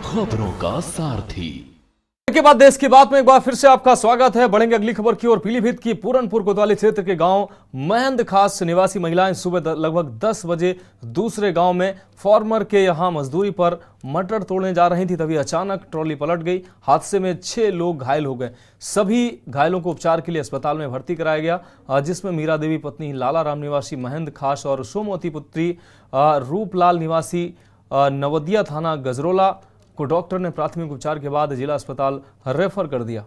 खबरों का सारथी। के बाद देश की बात में एक बार फिर से आपका स्वागत है। बढ़ेंगे अगली खबर की ओर। पीलीभीत की पूरनपुर कोतवाली क्षेत्र के गांव महंद खास निवासी महिलाएं सुबह लगभग 10 बजे दूसरे गांव में फार्मर के यहां मजदूरी पर मटर तोड़ने जा रही थी, तभी अचानक ट्रॉली पलट गई। हादसे में 6 लोग घायल हो गए। सभी घायलों को उपचार के लिए अस्पताल में भर्ती कराया गया, जिसमें मीरा देवी पत्नी लाला राम निवासी महंद खास और सोमवती पुत्री रूपलाल निवासी नवदिया थाना गजरोला को डॉक्टर ने प्राथमिक उपचार के बाद जिला अस्पताल रेफर कर दिया।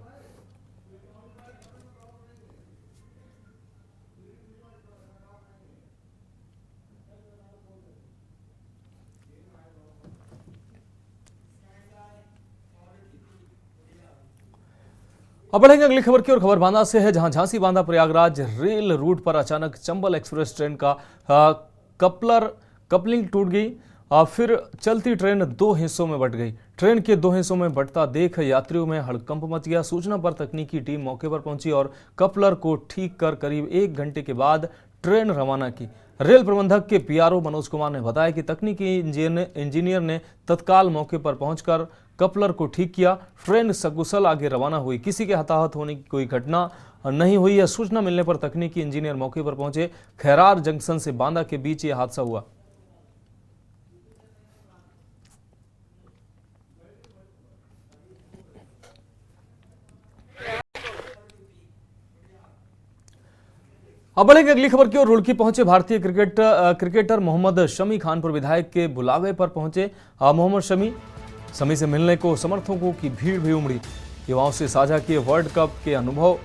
अब बढ़ेंगे अगली खबर की ओर। खबर बांदा से है, जहां झांसी बांदा प्रयागराज रेल रूट पर अचानक चंबल एक्सप्रेस ट्रेन का कपलिंग टूट गई। फिर चलती ट्रेन 2 हिस्सों में बंट गई। ट्रेन के 2 हिस्सों में बंटता देख यात्रियों में हड़कंप मच गया। सूचना पर तकनीकी टीम मौके पर पहुंची और कपलर को ठीक कर करीब 1 घंटे के बाद ट्रेन रवाना की। रेल प्रबंधक के पीआरओ मनोज कुमार ने बताया कि तकनीकी इंजीनियर ने तत्काल मौके पर पहुंचकर कपलर को ठीक किया। ट्रेन सकुशल आगे रवाना हुई। किसी के हताहत होने की कोई घटना नहीं हुई है। सूचना मिलने पर तकनीकी इंजीनियर मौके पर पहुंचे। खैरार जंक्शन से बांदा के बीच यह हादसा हुआ। अब बढ़ेंगे अगली खबर की ओर। रुड़की पहुंचे भारतीय क्रिकेटर मोहम्मद शमी खानपुर विधायक के बुलावे पर पहुंचे। मोहम्मद शमी से मिलने को समर्थकों की भीड़ भी उमड़ी। युवाओं से साझा किए वर्ल्ड कप के अनुभव।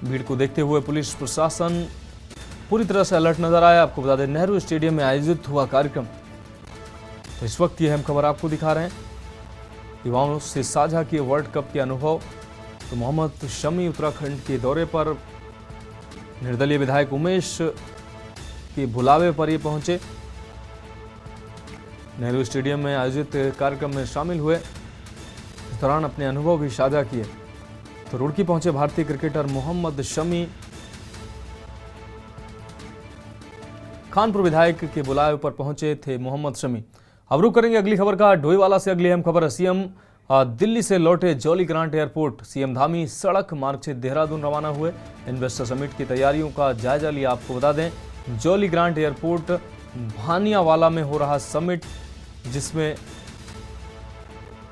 भीड़ को देखते हुए पुलिस प्रशासन पूरी तरह से अलर्ट नजर आया। आपको बता दें, नेहरू स्टेडियम में आयोजित हुआ कार्यक्रम। तो इस वक्त ये अहम खबर आपको दिखा रहे हैं। युवाओं से साझा किए वर्ल्ड कप के अनुभव। तो मोहम्मद शमी उत्तराखंड के दौरे पर निर्दलीय विधायक उमेश के बुलावे पर ये पहुंचे। नेहरू स्टेडियम में आयोजित कार्यक्रम में शामिल हुए। दौरान अपने अनुभव भी साझा किए। तो रुड़की पहुंचे भारतीय क्रिकेटर मोहम्मद शमी कानपुर विधायक के बुलावे पर पहुंचे थे मोहम्मद शमी। अब रुक करेंगे अगली खबर का। डोईवाला से अगली अहम खबर। सीएम दिल्ली से लौटे jolly grant airport. CM Dhami सड़क मार्ग से देहरादून रवाना हुए। इन्वेस्टर समिट की तैयारियों का जायजा लिया। आपको बता दें, जॉली ग्रांट एयरपोर्ट भानियावाला में हो रहा समिट, जिसमें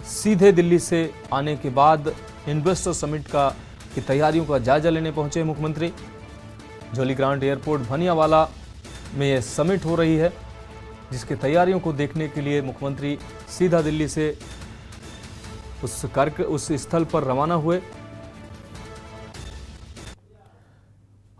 सीधे दिल्ली से आने के बाद इन्वेस्टर समिट की तैयारियों का जायजा लेने पहुंचे मुख्यमंत्री। जॉली ग्रांट एयरपोर्ट भानियावाला में यह समिट हो रही है, जिसकी तैयारियों को देखने के लिए मुख्यमंत्री सीधा दिल्ली से उस स्थल पर रवाना हुए।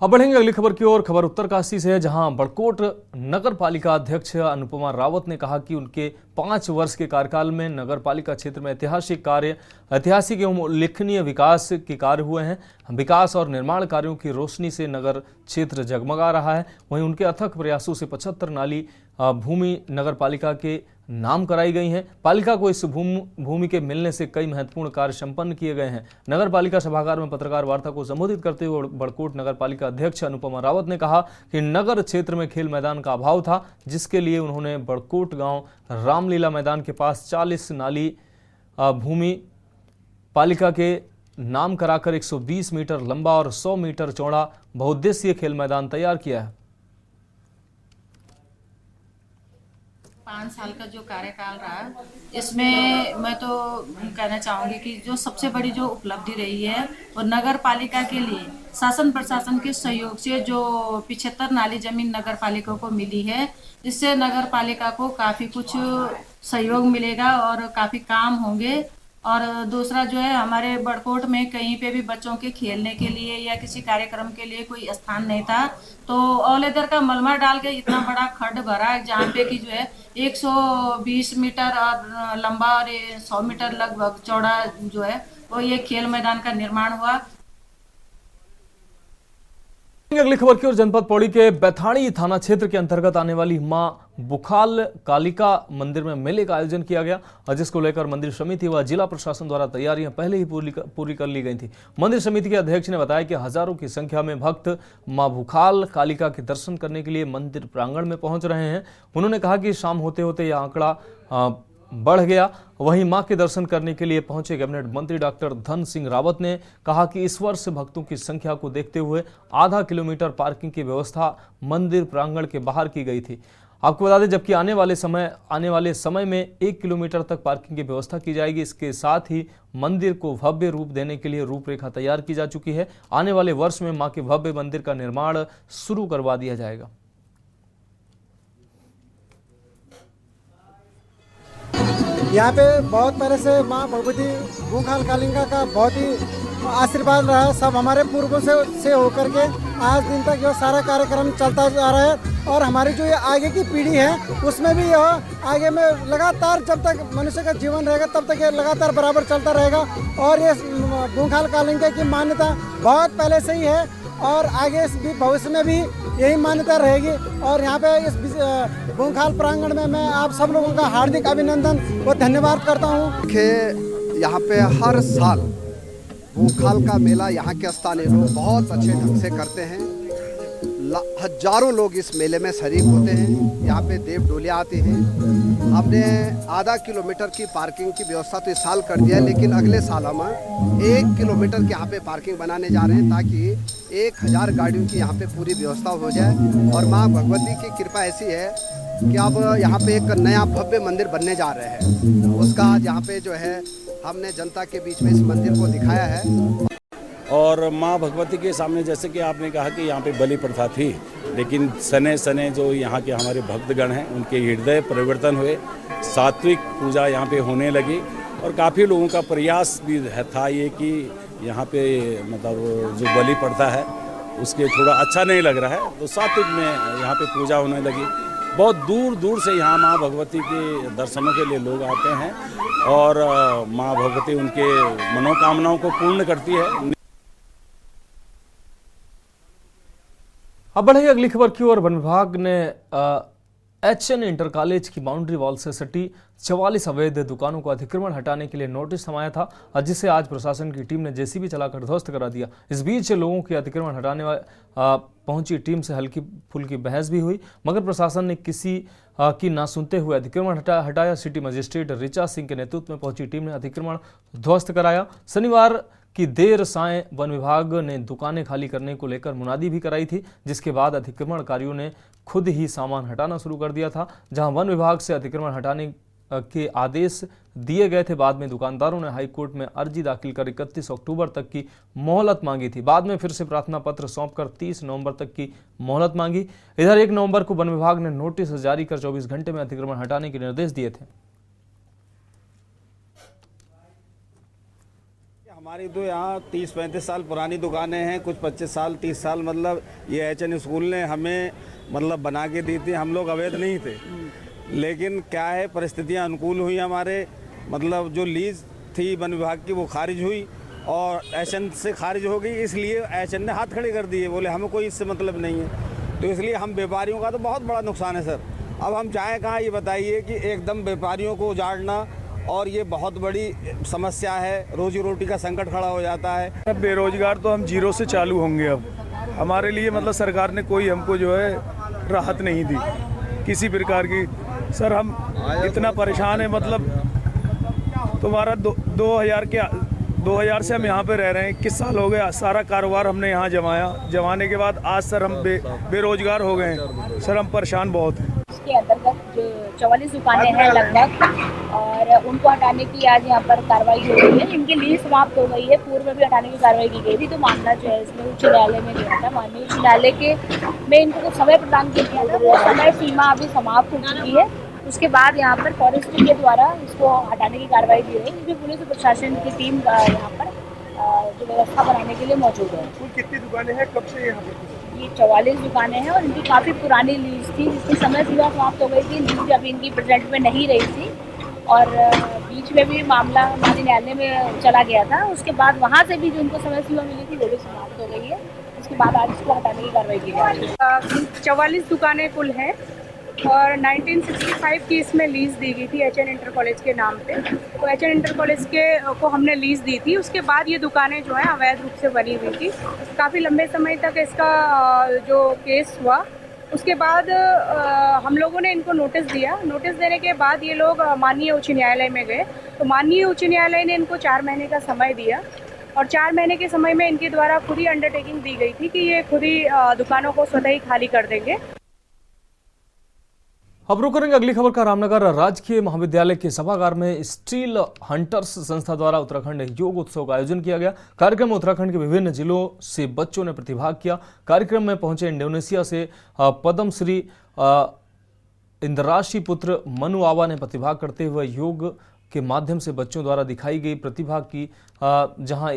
अब बढ़ेंगे अगली खबर की ओर। खबर उत्तरकाशी से है, जहां बड़कोट नगर पालिका अध्यक्ष अनुपमा रावत ने कहा कि उनके 5 वर्ष के कार्यकाल में नगर पालिका क्षेत्र में ऐतिहासिक एवं उल्लेखनीय विकास के कार्य हुए हैं। विकास और निर्माण कार्यों की रोशनी से नगर क्षेत्र जगमगा रहा है। वहीं उनके अथक प्रयासों से 75 नाली भूमि नगर पालिका के नाम कराई गई हैं। पालिका को इस भूमि के मिलने से कई महत्वपूर्ण कार्य संपन्न किए गए हैं। नगर पालिका सभागार में पत्रकार वार्ता को संबोधित करते हुए बड़कोट नगर पालिका अध्यक्ष अनुपमा रावत ने कहा कि नगर क्षेत्र में खेल मैदान का अभाव था, जिसके लिए उन्होंने बड़कोट गांव रामलीला मैदान के पास 40 नाली भूमि पालिका के नाम कराकर 120 मीटर लंबा और 100 मीटर चौड़ा बहुउद्देशीय खेल मैदान तैयार किया है। 5 साल का जो कार्यकाल रहा, इसमें मैं तो कहना चाहूँगी कि जो सबसे बड़ी जो उपलब्धि रही है वो नगर पालिका के लिए शासन प्रशासन के सहयोग से जो 75 नाली जमीन नगर पालिका को मिली है, इससे नगर पालिका को काफ़ी कुछ सहयोग मिलेगा और काफ़ी काम होंगे। और दूसरा जो है, हमारे बड़कोट में कहीं पे भी बच्चों के खेलने के लिए या किसी कार्यक्रम के लिए कोई स्थान नहीं था, तो औलेदर का मलमा डाल के इतना बड़ा खड्ड भरा है, जहाँ पे कि जो है 120 मीटर और लंबा और 100 मीटर लगभग चौड़ा जो है वो ये खेल मैदान का निर्माण हुआ। अगली खबर की ओर। जनपद पौड़ी के बैथाड़ी थाना क्षेत्र के अंतर्गत आने वाली मां बुखाल कालिका मंदिर में मेले का आयोजन किया गया, और जिसको लेकर मंदिर समिति व जिला प्रशासन द्वारा तैयारियां पहले ही पूरी कर ली गई थी। मंदिर समिति के अध्यक्ष ने बताया कि हजारों की संख्या में भक्त मां बुखाल कालिका के दर्शन करने के लिए मंदिर प्रांगण में पहुंच रहे हैं। उन्होंने कहा कि शाम होते होते यह आंकड़ा बढ़ गया। वहीं मां के दर्शन करने के लिए पहुंचे कैबिनेट मंत्री डॉक्टर धन सिंह रावत ने कहा कि इस वर्ष भक्तों की संख्या को देखते हुए आधा किलोमीटर पार्किंग की व्यवस्था मंदिर प्रांगण के बाहर की गई थी। आपको बता दें, जबकि आने वाले समय में 1 किलोमीटर तक पार्किंग की व्यवस्था की जाएगी। इसके साथ ही मंदिर को भव्य रूप देने के लिए रूपरेखा तैयार की जा चुकी है। आने वाले वर्ष में मां के भव्य मंदिर का निर्माण शुरू करवा दिया जाएगा। यहाँ पे बहुत पहले से माँ भगवती बुखाल कालिका का बहुत ही आशीर्वाद रहा है। सब हमारे पूर्वों से होकर के आज दिन तक यह सारा कार्यक्रम चलता जा रहा है, और हमारी जो ये आगे की पीढ़ी है उसमें भी यह आगे में लगातार, जब तक मनुष्य का जीवन रहेगा तब तक ये लगातार बराबर चलता रहेगा। और ये बुखाल कालिका की मान्यता बहुत पहले से ही है, और आगे भी भविष्य में भी यही मान्यता रहेगी। और यहाँ पे इस बुखाल प्रांगण में मैं आप सब लोगों का हार्दिक अभिनंदन व धन्यवाद करता हूँ। यहाँ पे हर साल बुखाल का मेला यहाँ के स्थानीय लोग बहुत अच्छे ढंग से करते हैं। हजारों लोग इस मेले में शरीक होते हैं। यहाँ पे देव डोलियाँ आती हैं। हमने आधा किलोमीटर की पार्किंग की व्यवस्था तो इस साल कर दिया है, लेकिन अगले साल हम 1 किलोमीटर के यहाँ पे पार्किंग बनाने जा रहे हैं, ताकि 1000 गाड़ियों की यहाँ पे पूरी व्यवस्था हो जाए। और माँ भगवती की कृपा ऐसी है कि अब यहाँ पे एक नया भव्य मंदिर बनने जा रहे हैं। उसका आज यहाँ पे जो है हमने जनता के बीच में इस मंदिर को दिखाया है। और माँ भगवती के सामने, जैसे कि आपने कहा कि यहाँ पे बलि प्रथा थी, लेकिन सने सने जो यहाँ के हमारे भक्तगण हैं उनके हृदय परिवर्तन हुए, सात्विक पूजा यहाँ पे होने लगी, और काफ़ी लोगों का प्रयास भी था ये कि यहाँ पे मतलब जो बलि प्रथा है उसके थोड़ा अच्छा नहीं लग रहा है, तो सात्विक में यहाँ पे पूजा होने लगी। बहुत दूर दूर से यहाँ माँ भगवती के दर्शनों के लिए लोग आते हैं, और माँ भगवती उनके मनोकामनाओं को पूर्ण करती है। अब बढ़ेगी अगली खबर की ओर। वन विभाग ने HN इंटर कॉलेज की बाउंड्री वॉल से सटी 44 अवैध दुकानों को अतिक्रमण हटाने के लिए नोटिस थमाया था, जिसे आज प्रशासन की टीम ने जेसीबी चलाकर ध्वस्त करा दिया। इस बीच लोगों के अतिक्रमण हटाने पहुंची टीम से हल्की फुल्की बहस भी हुई, मगर प्रशासन ने किसी की ना सुनते हुए अतिक्रमण हटाया। सिटी मजिस्ट्रेट ऋचा सिंह के नेतृत्व में पहुंची टीम ने अतिक्रमण ध्वस्त कराया। शनिवार की देर सायं वन विभाग ने दुकानें खाली करने को लेकर मुनादी भी कराई थी, जिसके बाद अतिक्रमणकारियों ने खुद ही सामान हटाना शुरू कर दिया था। जहां वन विभाग से अतिक्रमण हटाने के आदेश दिए गए थे, बाद में दुकानदारों ने हाईकोर्ट में अर्जी दाखिल कर 31 अक्टूबर तक की मोहलत मांगी थी। बाद में फिर से प्रार्थना पत्र सौंपकर 30 नवंबर तक की मोहलत मांगी। इधर 1 नवंबर को वन विभाग ने नोटिस जारी कर 24 घंटे में अतिक्रमण हटाने के निर्देश दिए थे। हमारी तो यहाँ 30-35 साल पुरानी दुकानें हैं, कुछ 25 साल 30 साल, मतलब ये HN स्कूल ने हमें मतलब बना के दी थी। हम लोग अवैध नहीं थे, लेकिन क्या है परिस्थितियाँ अनुकूल हुई हमारे, मतलब जो लीज थी वन विभाग की वो खारिज हुई और HN से खारिज हो गई, इसलिए HN ने हाथ खड़े कर दिए, बोले हमें कोई इससे मतलब नहीं है। तो इसलिए हम व्यापारियों का तो बहुत बड़ा नुकसान है सर। अब हम चाहें कहाँ, ये बताइए कि एकदम व्यापारियों को उजाड़ना, और ये बहुत बड़ी समस्या है, रोजी रोटी का संकट खड़ा हो जाता है। अब बेरोजगार तो हम जीरो से चालू होंगे। अब हमारे लिए मतलब सरकार ने कोई हमको जो है राहत नहीं दी किसी प्रकार की। सर हम इतना परेशान है, मतलब तुम्हारा 2000 से हम यहाँ पे रह रहे हैं, 21 साल हो गए। सारा कारोबार हमने यहाँ जमाने के बाद आज सर हम बेरोजगार हो गए हैं। सर हम परेशान बहुत हैं। इसके अंतर्गत जो 44 दुकानें हैं लगभग, और उनको हटाने की आज यहाँ पर कार्रवाई हो रही है। इनकी लीज समाप्त हो गई है, पूर्व में भी हटाने की कार्रवाई की गई थी। तो मामला जो है इसमें उच्च न्यायालय में गया था। माननीय उच्च न्यायालय में इनको कुछ समय प्रदान किया गया था, समय सीमा अभी समाप्त हो चुकी है। उसके बाद यहाँ पर फॉरेस्ट्री के द्वारा इसको हटाने की कार्रवाई की गई, जिसमें पुलिस और प्रशासन की टीम यहाँ पर जो व्यवस्था बनाने के लिए मौजूद है। कितनी दुकानें हैं, कब से यहाँ पर? ये 44 दुकानें हैं और इनकी काफ़ी पुरानी लीज थी, जिसकी समय सीमा समाप्त हो गई थी। लीज अभी इनकी प्रेजेंट में नहीं रही थी और बीच में भी मामला माननीय न्यायालय में चला गया था। उसके बाद वहाँ से भी जो उनको समय सीमा मिली थी वो भी समाप्त हो गई है। उसके बाद आज इसको हटाने की कार्रवाई की गई। 44 दुकानें कुल हैं और 1965 की इसमें लीज़ दी गई थी HN इंटर कॉलेज के नाम पे। तो HN इंटर कॉलेज को हमने लीज़ दी थी। उसके बाद ये दुकानें जो है अवैध रूप से बनी हुई थी। काफ़ी लंबे समय तक इसका जो केस हुआ, उसके बाद हम लोगों ने इनको नोटिस दिया। नोटिस देने के बाद ये लोग माननीय उच्च न्यायालय में गए। तो माननीय उच्च न्यायालय ने इनको 4 महीने का समय दिया और 4 महीने के समय में इनके द्वारा खुद ही अंडरटेकिंग दी गई थी कि ये खुद ही दुकानों को स्वतः ही खाली कर देंगे। अब रुक करेंगे अगली खबर का। रामनगर राजकीय महाविद्यालय के सभागार में स्टील हंटर्स संस्था द्वारा उत्तराखंड योग उत्सव का आयोजन किया गया। कार्यक्रम में उत्तराखंड के विभिन्न जिलों से बच्चों ने प्रतिभाग किया। कार्यक्रम में पहुंचे इंडोनेशिया से पद्मश्री इंद्राशी पुत्र मनु आवा ने प्रतिभाग करते हुए योग के माध्यम से बच्चों द्वारा दिखाई गई प्रतिभा की जहां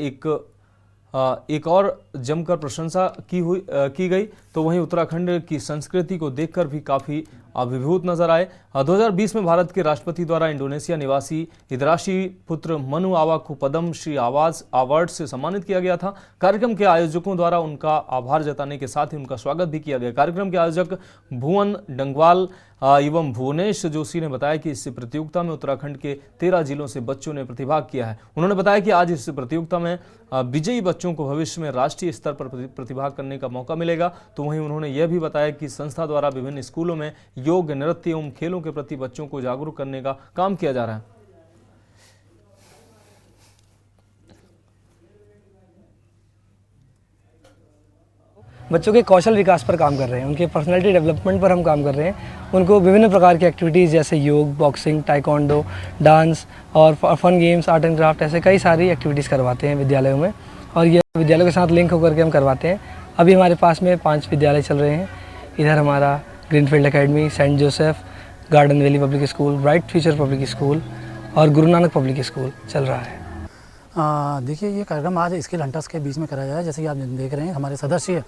एक और जमकर प्रशंसा की गई, तो वहीं उत्तराखंड की संस्कृति को देखकर भी काफ़ी अभिभूत नजर आए। 2020 में भारत के राष्ट्रपति द्वारा इंडोनेशिया निवासी इंद्राशी पुत्र मनु आवा को पद्म श्री अवार्ड से सम्मानित किया गया था। कार्यक्रम के आयोजकों द्वारा उनका आभार जताने के साथ ही उनका स्वागत भी किया गया। कार्यक्रम के आयोजक भुवन डंगवाल एवं भुवनेश जोशी ने बताया कि इस प्रतियोगिता में उत्तराखंड के 13 जिलों से बच्चों ने प्रतिभाग किया है। उन्होंने बताया कि आज इस प्रतियोगिता में विजयी बच्चों को भविष्य में राष्ट्रीय स्तर पर प्रतिभाग करने का मौका मिलेगा। तो वहीं उन्होंने यह भी बताया कि संस्था द्वारा विभिन्न स्कूलों में योग, नृत्य एवं खेलों के प्रति बच्चों को जागरूक करने का काम किया जा रहा है। बच्चों के कौशल विकास पर काम कर रहे हैं, उनके पर्सनालिटी डेवलपमेंट पर हम काम कर रहे हैं। उनको विभिन्न प्रकार की एक्टिविटीज़ जैसे योग, बॉक्सिंग, टाइकोंडो, डांस और fun games, art and craft, ऐसे कई सारी एक्टिविटीज़ करवाते हैं विद्यालयों में और ये विद्यालयों के साथ लिंक होकर के हम करवाते हैं। अभी हमारे पास में 5 विद्यालय चल रहे हैं। इधर हमारा Greenfield academy, Saint Joseph, garden valley public school, bright future public school और गुरु नानक पब्लिक स्कूल चल रहा है। देखिए, ये कार्यक्रम आज स्किल हंटर्स के बीच में कराया जाए। जैसे कि आप देख रहे हैं, हमारे सदस्य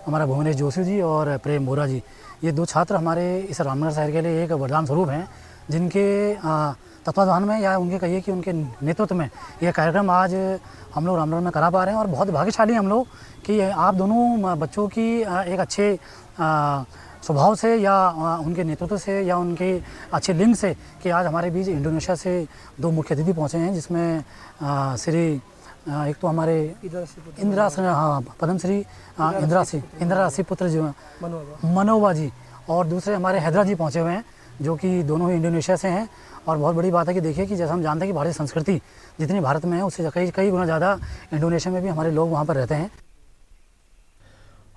हमारा भुवनेश जोशी जी और प्रेम बोरा जी, ये 2 छात्र हमारे इस रामनगर शहर के लिए एक वरदान स्वरूप हैं, जिनके तत्वाधान में या उनके कहिए कि उनके नेतृत्व में यह कार्यक्रम आज हम लोग रामनगर में करा पा रहे हैं। और बहुत भाग्यशाली हम लोग कि आप दोनों बच्चों की एक अच्छे स्वभाव से या उनके नेतृत्व से या उनके अच्छे लिंक से कि आज हमारे बीच इंडोनेशिया से 2 मुख्य अतिथि पहुँचे हैं, जिसमें श्री एक तो हमारे इंदिरा पद्मश्री इंदिरा राशि पुत्र जो मनोवा जी, और दूसरे हमारे हैदरा जी पहुँचे हुए हैं, जो कि दोनों ही इंडोनेशिया से हैं। और बहुत बड़ी बात है कि देखिए कि जैसा हम जानते हैं कि भारतीय संस्कृति जितनी भारत में है उससे कई गुना ज़्यादा इंडोनेशिया में भी हमारे लोग वहाँ पर रहते हैं।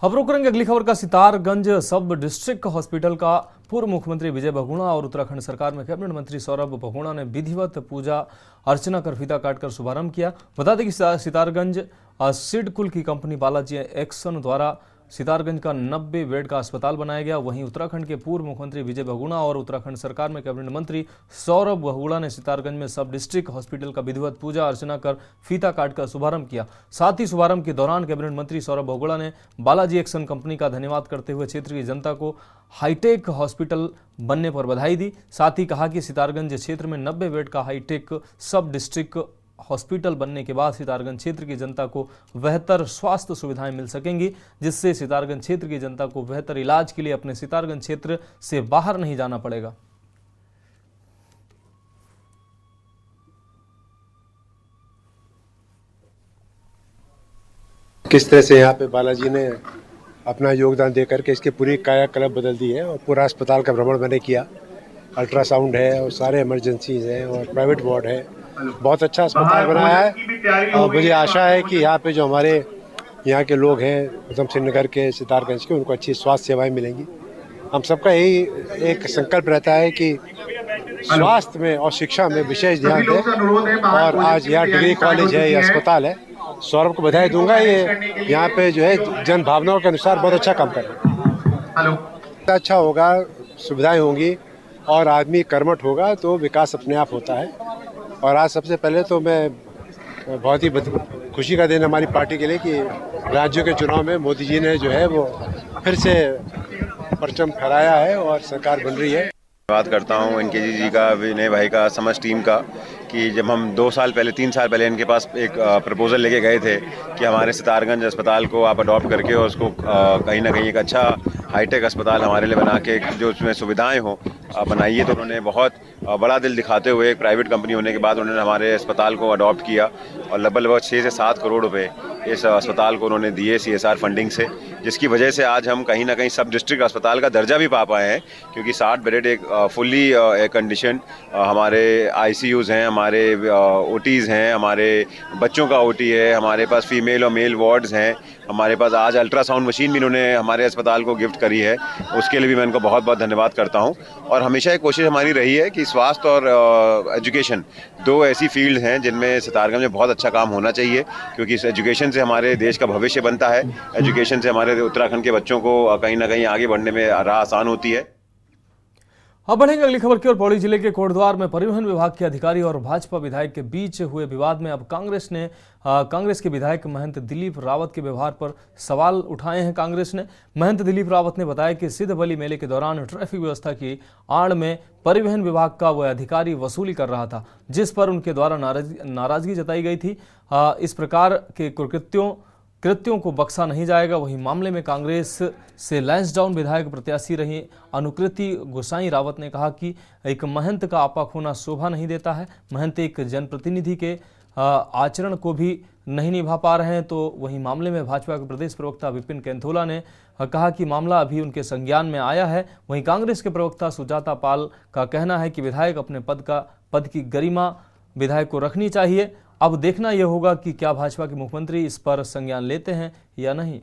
अब रुक करेंगे अगली खबर का। सितारगंज सब डिस्ट्रिक्ट हॉस्पिटल का पूर्व मुख्यमंत्री विजय बहुगुणा और उत्तराखंड सरकार में कैबिनेट मंत्री सौरभ बहुगुणा ने विधिवत पूजा अर्चना कर फीता काटकर शुभारंभ किया। बता दें कि सितारगंज सिडकुल की कंपनी बालाजी एक्सन द्वारा सितारगंज का 90 बेड का अस्पताल बनाया गया। वहीं उत्तराखंड के पूर्व मुख्यमंत्री विजय बहुगुणा और उत्तराखंड सरकार में कैबिनेट मंत्री सौरभ बहुगुणा ने सितारगंज में सब डिस्ट्रिक्ट हॉस्पिटल का विधिवत पूजा अर्चना कर फीता काटकर शुभारंभ किया। साथ ही शुभारंभ के दौरान कैबिनेट मंत्री सौरभ बहुगुणा ने बालाजी एक्सन कंपनी का धन्यवाद करते हुए क्षेत्र की जनता को हाईटेक हॉस्पिटल बनने पर बधाई दी। साथ ही कहा कि सितारगंज क्षेत्र में 90 बेड का हाईटेक सब डिस्ट्रिक्ट हॉस्पिटल बनने के बाद सितारगंज क्षेत्र की जनता को बेहतर स्वास्थ्य सुविधाएं मिल सकेंगी, जिससे सितारगंज क्षेत्र की जनता को बेहतर इलाज के लिए अपने सितारगंज क्षेत्र से बाहर नहीं जाना पड़ेगा। किस तरह से यहाँ पे बालाजी ने अपना योगदान देकर के इसकी पूरी कायाकल्प बदल दी है और पूरा अस्पताल का भ्रमण मैंने किया। अल्ट्रासाउंड है और सारे इमरजेंसीज हैं और प्राइवेट वार्ड है। बहुत अच्छा अस्पताल बनाया है और मुझे आशा है कि यहाँ पे जो हमारे यहाँ के लोग हैं उधम सिंह नगर के, सितारगंज के, उनको अच्छी स्वास्थ्य सेवाएं मिलेंगी। हम सबका यही एक संकल्प रहता है कि स्वास्थ्य में और शिक्षा में विशेष ध्यान दें। और आज यहाँ डिग्री कॉलेज है, ये अस्पताल है। सौरभ को बधाई दूंगा, ये यहाँ पे जो है जन भावनाओं के अनुसार बहुत अच्छा काम कर रहे हैं। अच्छा होगा, सुविधाएं होंगी और आदमी कर्मठ होगा तो विकास अपने आप होता है। और आज सबसे पहले तो मैं बहुत ही खुशी का दिन हमारी पार्टी के लिए कि राज्यों के चुनाव में मोदी जी ने जो है वो फिर से परचम फहराया है और सरकार बन रही है। बात करता हूँ इनके जी का, विनय भाई का, समझ टीम का, कि जब हम 3 साल पहले इनके पास एक प्रपोजल लेके गए थे कि हमारे सितारगंज अस्पताल को आप अडॉप्ट करके और उसको कहीं ना कहीं एक अच्छा हाईटेक अस्पताल हमारे लिए बना के जो उसमें सुविधाएं हो बनाइए, तो उन्होंने बहुत बड़ा दिल दिखाते हुए एक प्राइवेट कंपनी होने के बाद उन्होंने हमारे अस्पताल को अडॉप्ट किया और लगभग 6 से 7 करोड़ रुपए इस अस्पताल को उन्होंने दिए CSR फंडिंग से, जिसकी वजह से आज हम कहीं ना कहीं सब डिस्ट्रिक्ट अस्पताल का दर्जा भी पा पाए हैं। क्योंकि 60 बेडेड एक फुल्ली एयर कंडीशन हमारे ICUs हैं, हमारे OTs हैं, हमारे बच्चों का OT है, हमारे पास फीमेल और मेल वार्ड्स हैं, हमारे पास आज अल्ट्रासाउंड मशीन भी इन्होंने हमारे अस्पताल को गिफ्ट करी है। उसके लिए भी मैं इनको बहुत बहुत धन्यवाद करता हूं। और हमेशा एक कोशिश हमारी रही है कि स्वास्थ्य और एजुकेशन 2 ऐसी फील्ड हैं जिनमें सितारगंज में बहुत अच्छा काम होना चाहिए, क्योंकि इस एजुकेशन से हमारे देश का भविष्य बनता है। एजुकेशन से हमारे उत्तराखंड के बच्चों को कहीं ना कहीं आगे बढ़ने में राह आसान होती है। अब बढ़ेंगे अगली खबर की ओर। पौड़ी जिले के कोटद्वार में परिवहन विभाग के अधिकारी और भाजपा विधायक के बीच हुए विवाद में अब कांग्रेस के विधायक महंत दिलीप रावत के व्यवहार पर सवाल उठाए हैं कांग्रेस ने। महंत दिलीप रावत ने बताया कि सिद्धबली मेले के दौरान ट्रैफिक व्यवस्था की आड़ में परिवहन विभाग का वह अधिकारी वसूली कर रहा था, जिस पर उनके द्वारा नाराजगी जताई गई थी। इस प्रकार के कृत्यों को बख्शा नहीं जाएगा। वहीं मामले में कांग्रेस से लैंसडाउन विधायक प्रत्याशी रही अनुकृति गोसाई रावत ने कहा कि एक महंत का आपा खोना शोभा नहीं देता है। महंत एक जनप्रतिनिधि के आचरण को भी नहीं निभा पा रहे हैं। तो वहीं मामले में भाजपा के प्रदेश प्रवक्ता विपिन कैंथोला ने कहा कि मामला अभी उनके संज्ञान में आया है। वहीं कांग्रेस के प्रवक्ता सुजाता पाल का कहना है कि विधायक अपने पद की गरिमा विधायक को रखनी चाहिए। अब देखना यह होगा कि क्या भाजपा के मुख्यमंत्री इस पर संज्ञान लेते हैं या नहीं।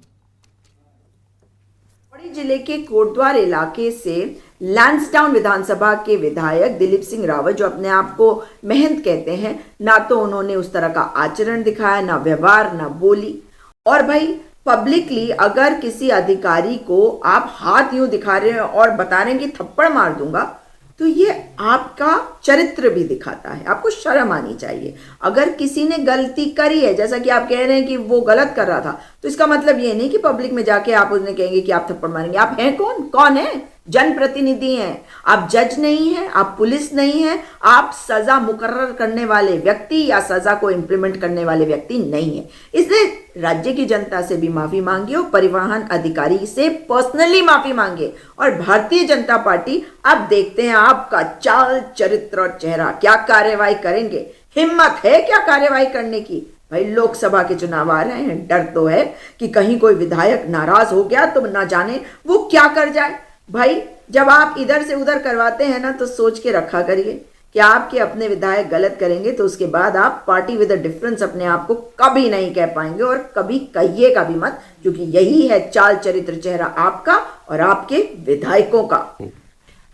पौड़ी जिले के कोटद्वार इलाके से लैंसडाउन विधानसभा के विधायक दिलीप सिंह रावत, जो अपने आप को महंत कहते हैं, ना तो उन्होंने उस तरह का आचरण दिखाया, ना व्यवहार, ना बोली। और भाई पब्लिकली अगर किसी अधिकारी को आप हाथ यूं दिखा रहे हैं और बता रहे हैं कि थप्पड़ मार दूंगा, तो ये आपका चरित्र भी दिखाता है। आपको शर्म आनी चाहिए। अगर किसी ने गलती करी है, जैसा कि आप कह रहे हैं कि वो गलत कर रहा था, तो इसका मतलब ये नहीं कि पब्लिक में जाके आप उन्हें कहेंगे कि आप थप्पड़ मारेंगे। आप हैं कौन है? जनप्रतिनिधि हैं, आप जज नहीं हैं, आप पुलिस नहीं हैं, आप सजा मुकर्रर करने वाले व्यक्ति या सजा को इंप्लीमेंट करने वाले व्यक्ति नहीं है। इसलिए राज्य की जनता से भी माफी मांगिए और परिवहन अधिकारी से पर्सनली माफी मांगिए। और भारतीय जनता पार्टी अब देखते हैं आपका चाल चरित्र और चेहरा क्या कार्यवाही करेंगे। हिम्मत है क्या कार्यवाही करने की? भाई लोकसभा के चुनाव आ रहे हैं, डर तो है कि कहीं कोई विधायक नाराज हो गया तो ना जाने वो क्या कर जाए। भाई जब आप इधर से उधर करवाते हैं ना तो सोच के रखा करिए कि आपके अपने विधायक गलत करेंगे तो उसके बाद आप पार्टी विद अ डिफरेंस अपने आप को कभी नहीं कह पाएंगे और कभी कहिएगा भी मत, क्योंकि यही है चाल चरित्र चेहरा आपका और आपके विधायकों का।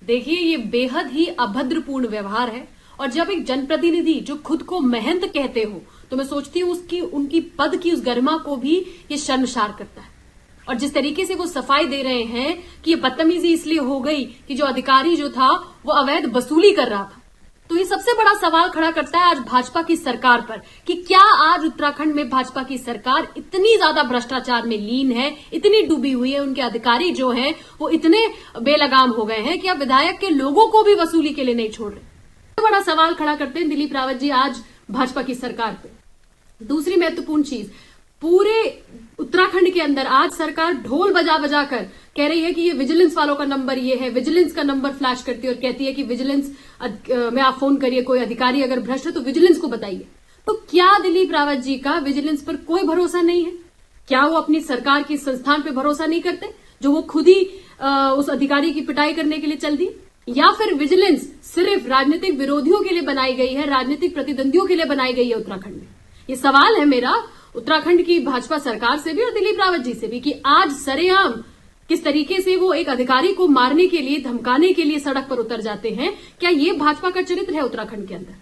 देखिए ये बेहद ही अभद्रपूर्ण व्यवहार है और जब एक जनप्रतिनिधि जो खुद को महंत कहते हो तो मैं सोचती हूँ उनकी पद की उस गरिमा को भी ये शर्मसार करता है। और जिस तरीके से वो सफाई दे रहे हैं कि ये बदतमीजी इसलिए हो गई कि जो अधिकारी जो था वो अवैध वसूली कर रहा था, तो ये सबसे बड़ा सवाल खड़ा करता है आज भाजपा की सरकार पर कि क्या आज उत्तराखंड में भाजपा की सरकार इतनी ज्यादा भ्रष्टाचार में लीन है, इतनी डूबी हुई है, उनके अधिकारी जो हैं वो इतने बेलगाम हो गए हैं कि अब विधायक के लोगों को भी वसूली के लिए नहीं छोड़ रहे। बड़ा सवाल खड़ा करते हैं दिलीप रावत जी आज भाजपा की सरकार पे। दूसरी महत्वपूर्ण चीज, पूरे उत्तराखंड के अंदर आज सरकार ढोल बजा बजा कर कह रही है कि ये विजिलेंस वालों का नंबर ये है, विजिलेंस का नंबर फ्लैश करती है और कहती है कि विजिलेंस में आप फोन करिए, कोई अधिकारी अगर भ्रष्ट है तो विजिलेंस को बताइए। तो क्या दिलीप रावत जी का विजिलेंस पर कोई भरोसा नहीं है? क्या वो अपनी सरकार के संस्थान पे भरोसा नहीं करते जो वो खुद ही उस अधिकारी की पिटाई करने के लिए चल दी? या फिर विजिलेंस सिर्फ राजनीतिक विरोधियों के लिए बनाई गई है, राजनीतिक प्रतिद्वंदियों के लिए बनाई गई है उत्तराखंड में? ये सवाल है मेरा उत्तराखंड की भाजपा सरकार से भी और दिलीप रावत जी से भी कि आज सरेआम किस तरीके से वो एक अधिकारी को मारने के लिए, धमकाने के लिए सड़क पर उतर जाते हैं। क्या ये भाजपा का चरित्र है उत्तराखंड के अंदर?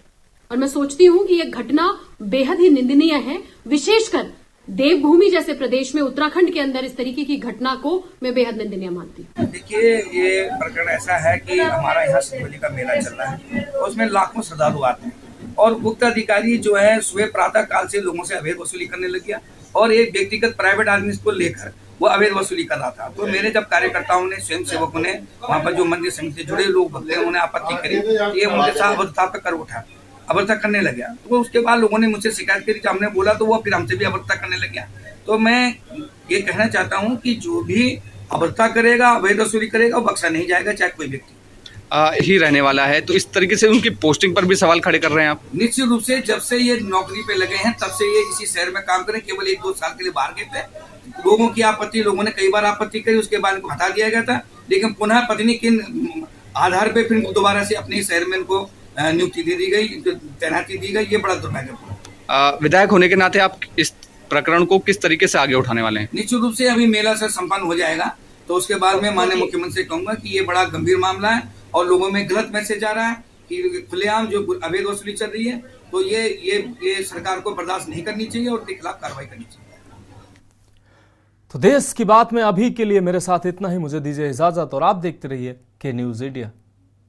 और मैं सोचती हूं कि यह घटना बेहद ही निंदनीय है, विशेषकर देवभूमि जैसे प्रदेश में उत्तराखंड के अंदर इस तरीके की घटना को मैं बेहद निंदनीय मानती हूँ। देखिए ये प्रकरण ऐसा है कि हमारा यहाँ सिंगोली का मेला चल रहा है और उसमें लाखों श्रद्धालु आते हैं और उक्त अधिकारी जो है सुबह प्रातः काल से लोगों से अवैध वसूली करने लग गया और एक व्यक्तिगत प्राइवेट आदमी को लेकर वो अवैध वसूली कर रहा था। तो मेरे जब कार्यकर्ताओं ने, स्वयं सेवकों ने, वहाँ पर जो मंदिर समिति से जुड़े लोग भक्त हैं उन्होंने आपत्ति करी, ये उनके साथ अभद्रता पर कर उठा, अभद्रता करने लग गया। तो उसके बाद लोगों ने मुझसे शिकायत करी, हमने बोला तो वो फिर हमसे भी अभद्रता करने लग गया। तो मैं ये कहना चाहता हूँ कि जो भी अभद्रता करेगा, अवैध वसूली करेगा, वो बख्शा नहीं जाएगा, चाहे कोई व्यक्ति ही रहने वाला है। तो इस तरीके से उनकी पोस्टिंग पर भी सवाल खड़े कर रहे हैं आप? निश्चित रूप से जब से ये नौकरी पे लगे हैं तब से ये इसी शहर में काम करें, केवल 1-2 साल के लिए बाहर गए थे। लोगों की आपत्ति, लोगों ने कई बार आपत्ति करी, उसके बाद इनको हटा दिया गया था, लेकिन पुनः पत्नी के आधार पे फिर दोबारा से अपने शहर में इनको नियुक्ति दे दी गई, तैनाती दी गई। ये बड़ा दुर्भाग्यपूर्ण। विधायक होने के नाते आप इस प्रकरण को किस तरीके से आगे उठाने वाले हैं? निश्चित रूप से अभी मेला सर संपन्न हो जाएगा तो उसके बाद में माननीय मुख्यमंत्री से कहूंगा कि ये बड़ा गंभीर मामला है और लोगों में गलत मैसेज आ रहा है कि खुलेआम जो अवैध वसूली चल रही है, तो ये सरकार को बर्दाश्त नहीं करनी चाहिए और उसके खिलाफ कार्रवाई करनी चाहिए। तो देश की बात में अभी के लिए मेरे साथ इतना ही। मुझे दीजिए इजाजत और आप देखते रहिए के न्यूज़ इंडिया।